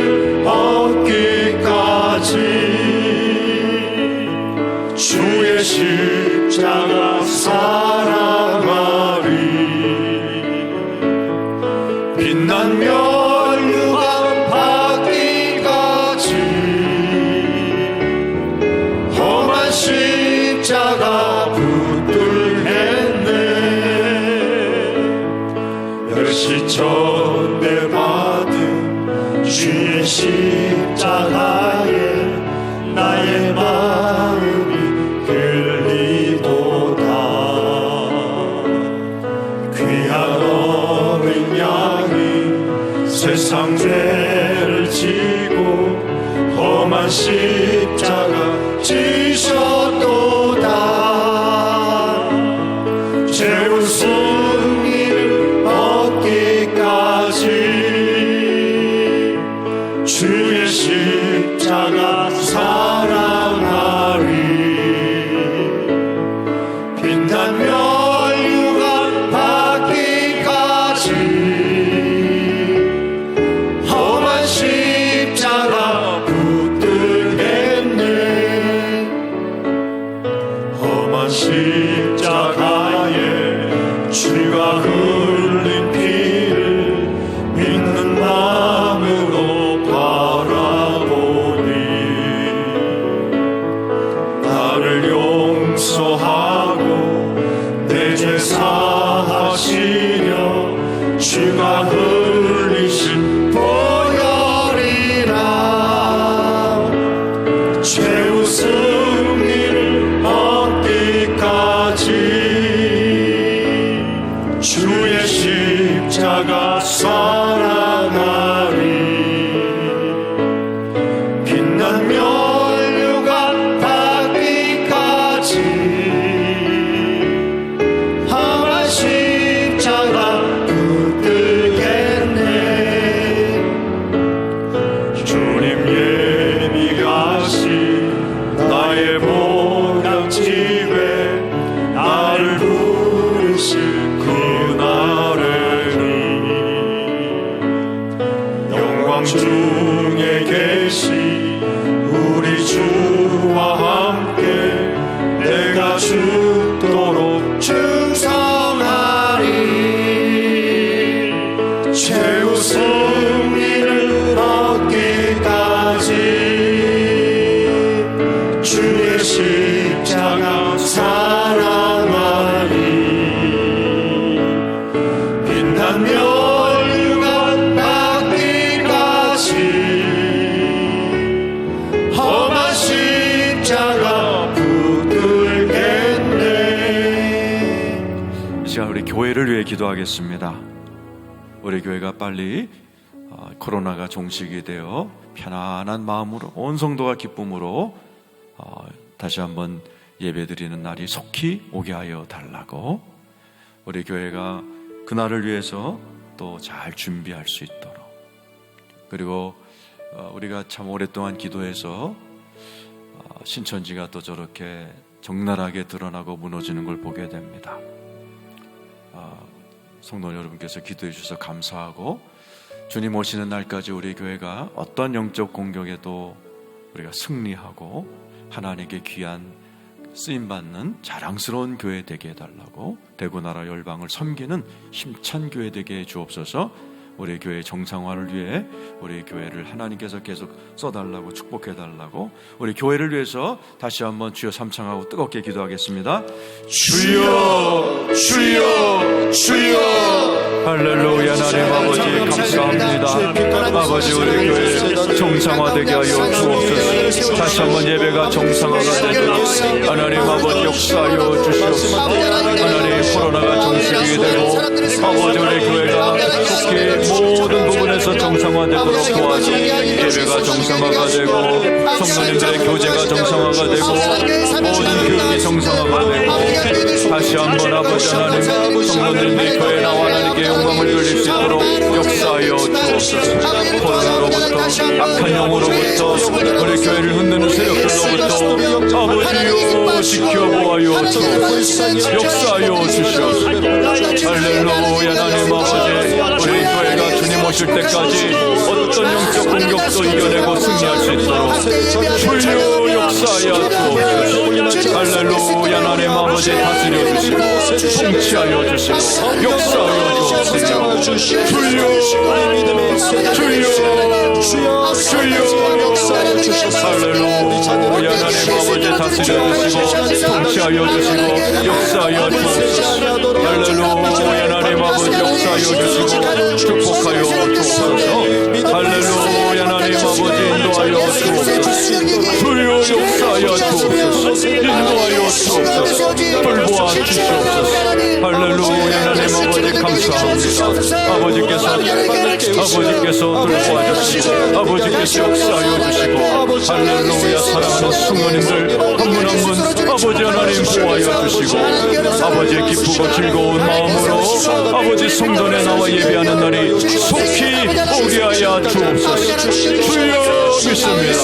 얻기까지 주의 십자가 사랑하리. 빛난 면류관 받기까지 험한 십자가 붙들겠네. 멸시천대 받은 주의 십자가에 나의 마음이 끌리도다. 귀한 어린 양이 세상 죄를 지고 험한 십자가 지셨도다. 최후 승리를 얻기까지 주의 십자가 사랑하리. 빛난 면류관 받기까지 험한 십자가 붙들겠네. 험한 십자가에 주가 흘린 피를 믿는 마음으로 바라보니 나를 용서하고 내 죄 사하시려 주가 흘리신 보혈이라. 최후 승리를 얻기까지 주의 십자가 사랑하리. 빛난 면류관 받기까지 험한 십자가 붙들겠네. 주님 예비하신 나의 보양집에 나를 부르실 그날에는 영광 중에 계신 우리 주와 함께 내가 죽도록 충성하리. 최후 승리를 얻기까지 주의 십자가 사랑하리. 빛난 면류관 받기까지 험한 십자가 붙들겠네. 이 시간 우리 교회를 위해 기도하겠습니다. 우리 교회가 빨리 코로나가 종식이 되어 편안한 마음으로 온 성도가 기쁨으로 다시 한번 예배드리는 날이 속히 오게 하여 달라고, 우리 교회가 그날을 위해서 또 잘 준비할 수 있도록, 그리고 우리가 참 오랫동안 기도해서 신천지가 또 저렇게 적나라하게 드러나고 무너지는 걸 보게 됩니다. 성도 여러분께서 기도해 주셔서 감사하고, 주님 오시는 날까지 우리 교회가 어떤 영적 공격에도 우리가 승리하고 하나님께 귀한 쓰임받는 자랑스러운 교회 되게 해달라고, 대구나라 열방을 섬기는 힘찬 교회 되게 해 주옵소서. 우리 교회 정상화를 위해 우리 교회를 하나님께서 계속 써달라고 축복해달라고 우리 교회를 위해서 다시 한번 주여 삼창하고 뜨겁게 기도하겠습니다. 주여 주여 주여 할렐루야. 하나님 아버지 감사합니다. 아버지 우리 교회 정상화되게 하여 주옵소서. 다시 한번 예배가 정상화가 되도록 하나님 아버지 역사하여 주시옵소서. 하나님 코로나가 정식이 되고 아버지 우리 교회가 속히 모든 부분에서 정상화되도록 도와주 예배가 정상화가 되고 성도님들의 교제가 정상화가 되고 모든 교육이 정상화가 되고 다시 한번 아버지 하나님 성도님들이 교회 나와 하나님께 영광을 돌릴 수 있도록 역사하여 주옵소서. 코로나로부터 악한 영으로부터 우리 교회를 흔드는 세력들로부터 아버지여 지켜보아요 주옵소서. 역사하여 주시옵소서. 할렐루야. 하나님 아버지 우리 교회가 주님 오실 때까지 어떤 영적 공격도 이겨내고 승리할 수 있도록 주여 역사하여 주옵소서. 할렐루야. 하나님 아버지 다스려 주시고 통치하여 주시고 역사하여 주옵소서. 주여 할렐루야. 하나님 아버지 다스려 주시고 통치하여 주시고 역사하여 주옵소서. 할렐루야. 하나님 아버지 역사하여 주시고 축복하여 주옵소서. 할렐루야. 하나님 아버지 인도하여 주옵소서. 주여 역사하여 주옵소서. 인도하여 주옵소서. 돌보아 주시옵소서. 할렐루야. 하나님 아버지 감사합니다. 아버지께서 돌보아 주시고 아버지께서 역사하여 주시고 할렐루야. 사랑하는 성도님들 한 분 한 분 아버지 하나님 보호하여 주시고 아버지 기쁘고 즐거운 마음으로 아버지 성전에 나와 예배하는 날이 속히 오게 하여 주옵소서. 주여 믿습니다.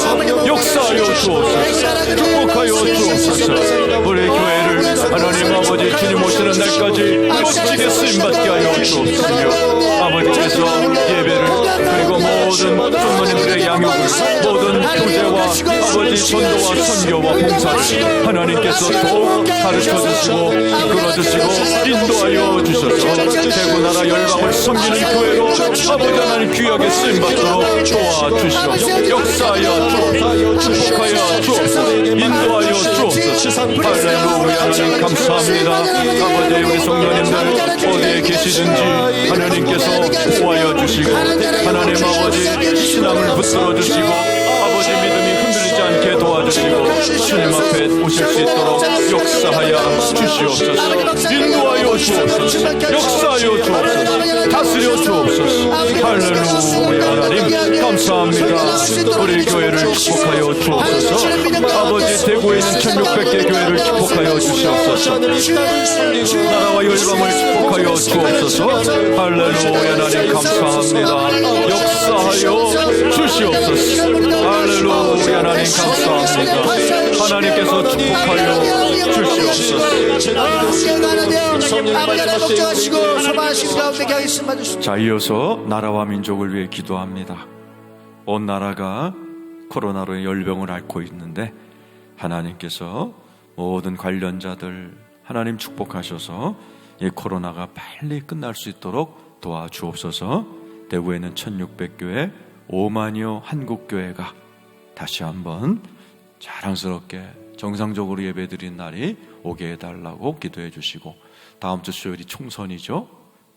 역사하여 주옵소서. 축복하여 주옵소서. 우리 교회를 하나님 아버지 주님 오시는 날까지 멋지게 쓰임받게 하여 주옵소서. 아버지께서 예배를 그리고 모든 성도님들의 양육을 모든 교제와 아버지 전도와 선교와 봉사를 하나님께서 더욱 가르쳐주시고 이끌어주시고 인도하여 주셔서 대구나라 열방을 섬기는 교회로 아버지 하나님 귀하게 쓰임받도록 도와주시옵소서. 역사하여 주옵소서. 축복하여 주옵소서. 인도하여 주옵소서. 할렐루야. 하나님 감사합니다. 아버지 우리 성도님들 어디에 계시든지 하나님께서 보호하여 주시고 하나님 아버지 신앙을 붙들어 주시고 아버지 믿음이 흔들리지 않게 도와주시고 주님 앞에 오실 수 있도록 역사하여 주시옵소서. 인도하여 주옵소서. 역사하여 주옵소서. 다스려 주옵소서. 할렐루야. 하나님 감사합니다. 우리 교회를 축복하여 주옵소서. 아버지 대구에 있는 1600개 교회를 축복하여 주시옵소서. 나라와 열방을 축복하여 주옵소서. 할렐루야. 하나님 감사합니다. 역사하여 주시옵소서. 할렐루야. 하나님 감사합니다. 하나님께서 축복하여 주시옵소서. 자, 이어서 나라와 민족을 위해 기도합니다. 온 나라가 코로나로 열병을 앓고 있는데 하나님께서 모든 관련자들 하나님 축복하셔서 이 코로나가 빨리 끝날 수 있도록 도와주옵소서. 대구에는 1600교회 5만여 한국교회가 다시 한번 자랑스럽게 정상적으로 예배드린 날이 오게 해달라고 기도해 주시고 다음 주 수요일이 총선이죠.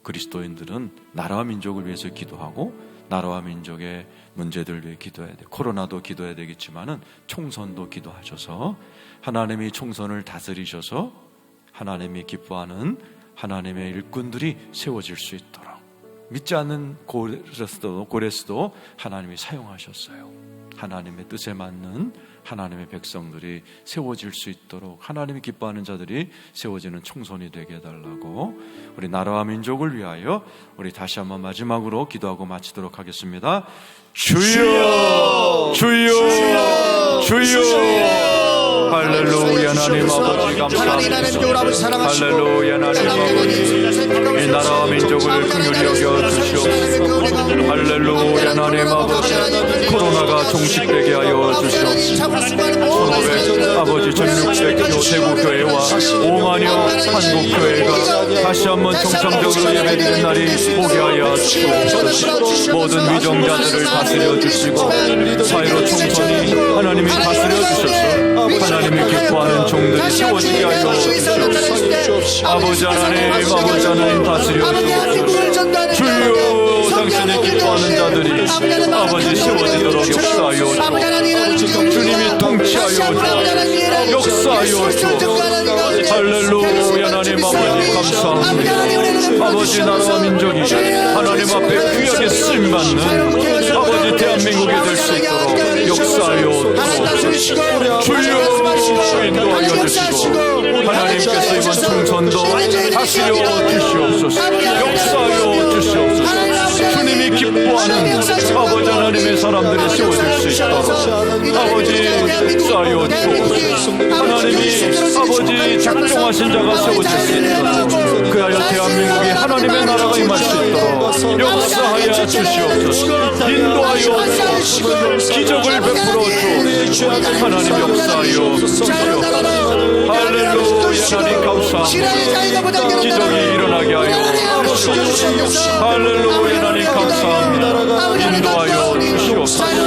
그리스도인들은 나라와 민족을 위해서 기도하고 나라와 민족의 문제들 위해 기도해야 돼. 코로나도 기도해야 되겠지만은 총선도 기도하셔서 하나님이 총선을 다스리셔서 하나님이 기뻐하는 하나님의 일꾼들이 세워질 수 있도록 믿지 않는 고레스도 하나님이 사용하셨어요. 하나님의 뜻에 맞는 하나님의 백성들이 세워질 수 있도록 하나님이 기뻐하는 자들이 세워지는 총선이 되게 해달라고 우리 나라와 민족을 위하여 우리 다시 한번 마지막으로 기도하고 마치도록 하겠습니다. 주여 주여 주여 할렐루야. 하나님 아버지 감사합니다. 할렐루야. 하나님 아버지 이 나라와 민족을 긍휼히 여겨 주시옵소서. 할렐루야. 하나님 아버지 코로나가 종식되게 하여 주시옵소서. 1500 아버지 1600교 대구교회와 5만여 한국교회가 다시 한번 정상적으로 예배드리는 날이 오게 하여 주옵소서. 모든 위정자들을 다스려 주시고 사회로 총선이 하나님이 다스려 주셔서 하나님이 기뻐하는 종들이 세워지게 하여 주옵소서. 아버지 하나님 다스려 주옵소서. 주여, 당신이 기뻐하는 자들이 아버지 세워지도록 역사하여 주옵소서. 주님이 통치하여 주옵소서. 역사하여 주옵소서. 할렐루야. 하나님 아버지 감사합니다. 아버지 나라와 민족이 하나님 앞에 귀하게 쓰임받는 아버지 대한민국이 될 수 있도록 역사하여 주옵소서. 주여, 인도하여 주시고 하나님께서 이번 총선도 다스려 주시옵소서. 역사하여 주시옵소서. 주님이 기뻐하는 아버지 하나님의 사람들이 세워질 수 있도록 아버지 역사하여 주옵소서. 하나님이 아버지 작정하신 자가 세워질 수 있도록 그하여 대한민국이 하나님의 나라가 임할 수 있도록 역사하여 주시옵소서. 인도하여 주옵소서. 기적을 베풀어 주옵소서. 하나님 역사하여 주시옵소서. 할렐루야. 하나님 감사합니다. 기적이 일어나게 하여 주시옵소서. 할렐루야. 하나님 감사합니다. 인도하여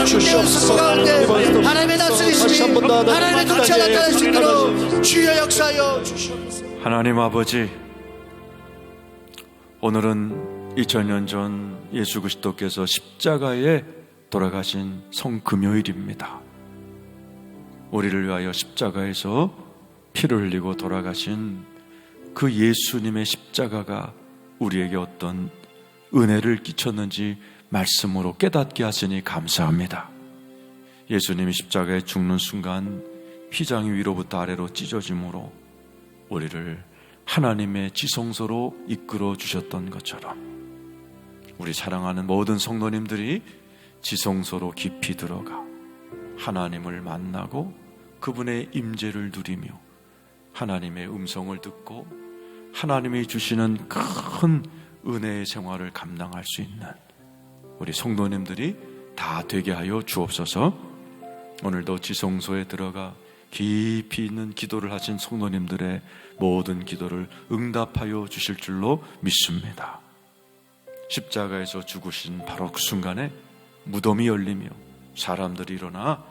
주시옵소서. 하나님의 다스리심이 하나님의 통치가 나타날 수 있도록 주여 역사하여 주시옵소서. 하나님 아버지, 오늘은 2000년 전 예수 그리스도께서 십자가에 돌아가신 성금요일입니다. 우리를 위하여 십자가에서 피를 흘리고 돌아가신 그 예수님의 십자가가 우리에게 어떤 은혜를 끼쳤는지 말씀으로 깨닫게 하시니 감사합니다. 예수님이 십자가에 죽는 순간 휘장이 위로부터 아래로 찢어짐으로 우리를 하나님의 지성소로 이끌어 주셨던 것처럼 우리 사랑하는 모든 성도님들이 지성소로 깊이 들어가 하나님을 만나고 그분의 임재를 누리며 하나님의 음성을 듣고 하나님이 주시는 큰 은혜의 생활을 감당할 수 있는 우리 성도님들이 다 되게 하여 주옵소서. 오늘도 지성소에 들어가 깊이 있는 기도를 하신 성도님들의 모든 기도를 응답하여 주실 줄로 믿습니다. 십자가에서 죽으신 바로 그 순간에 무덤이 열리며 사람들이 일어나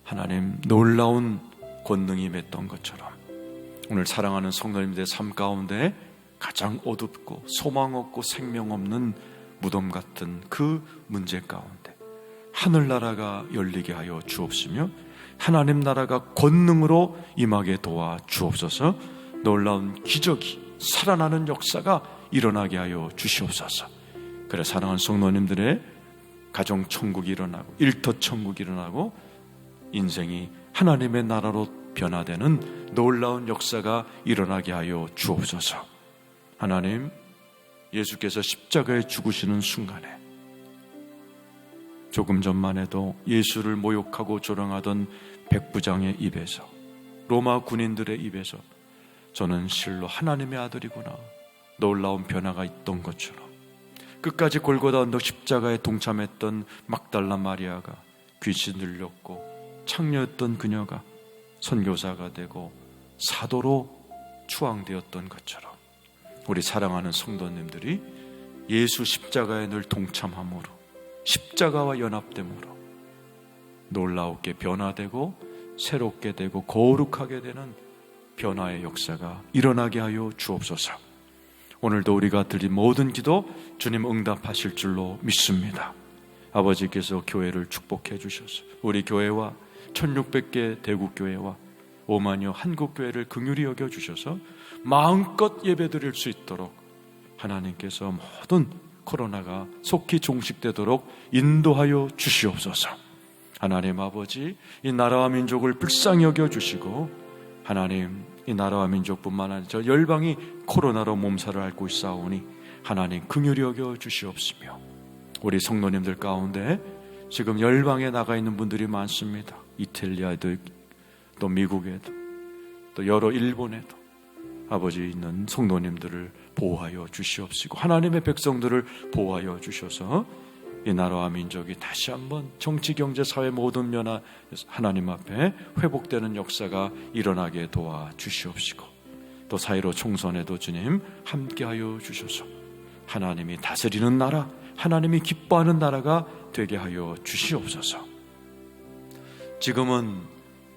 하나님 놀라운 권능이 맺던 것처럼 오늘 사랑하는 성도님들의 삶 가운데 가장 어둡고 소망 없고 생명 없는 무덤 같은 그 문제 가운데 하늘나라가 열리게 하여 주옵시며 하나님 나라가 권능으로 임하게 도와 주옵소서. 놀라운 기적이 살아나는 역사가 일어나게 하여 주시옵소서. 그래 사랑하는 성도님들의 가정 천국이 일어나고 일터 천국이 일어나고 인생이 하나님의 나라로 변화되는 놀라운 역사가 일어나게 하여 주옵소서. 하나님, 예수께서 십자가에 죽으시는 순간에 조금 전만 해도 예수를 모욕하고 조롱하던 백부장의 입에서 로마 군인들의 입에서 저는 실로 하나님의 아들이구나 놀라운 변화가 있던 것처럼 끝까지 골고다 언덕 십자가에 동참했던 막달라 마리아가 귀신 들렸고 창녀였던 그녀가 선교사가 되고 사도로 추앙되었던 것처럼 우리 사랑하는 성도님들이 예수 십자가에 늘 동참함으로 십자가와 연합됨으로 놀라우게 변화되고 새롭게 되고 거룩하게 되는 변화의 역사가 일어나게 하여 주옵소서. 오늘도 우리가 드린 모든 기도 주님 응답하실 줄로 믿습니다. 아버지께서 교회를 축복해 주셔서 우리 교회와 1600개 대국교회와 5만여 한국교회를 긍휼히 여겨주셔서 마음껏 예배드릴 수 있도록 하나님께서 모든 코로나가 속히 종식되도록 인도하여 주시옵소서. 하나님 아버지, 이 나라와 민족을 불쌍히 여겨주시고 하나님 이 나라와 민족뿐만 아니라 저 열방이 코로나로 몸살을 앓고 있사오니 하나님 긍휼히 여겨주시옵시며 우리 성도님들 가운데 지금 열방에 나가 있는 분들이 많습니다. 이탈리아에도 또 미국에도 또 여러 일본에도 아버지 있는 성도님들을 보호하여 주시옵시고 하나님의 백성들을 보호하여 주셔서 이 나라와 민족이 다시 한번 정치, 경제, 사회 모든 면화 하나님 앞에 회복되는 역사가 일어나게 도와 주시옵시고 또 4.15 총선에도 주님 함께하여 주셔서 하나님이 다스리는 나라, 하나님이 기뻐하는 나라가 되게 하여 주시옵소서. 지금은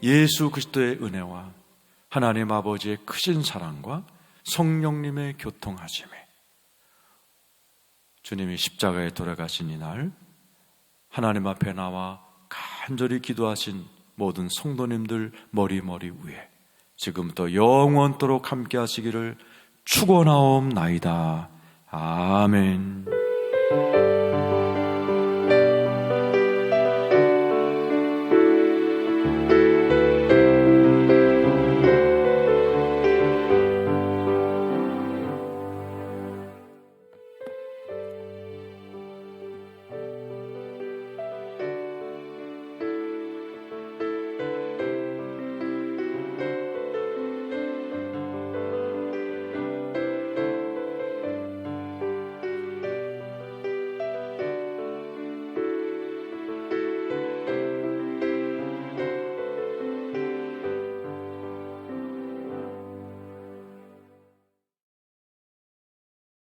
예수 그리스도의 은혜와 하나님 아버지의 크신 사랑과 성령님의 교통하심에 주님이 십자가에 돌아가신 이날 하나님 앞에 나와 간절히 기도하신 모든 성도님들 머리 위에 지금부터 영원토록 함께 하시기를 축원하옵나이다. 아멘.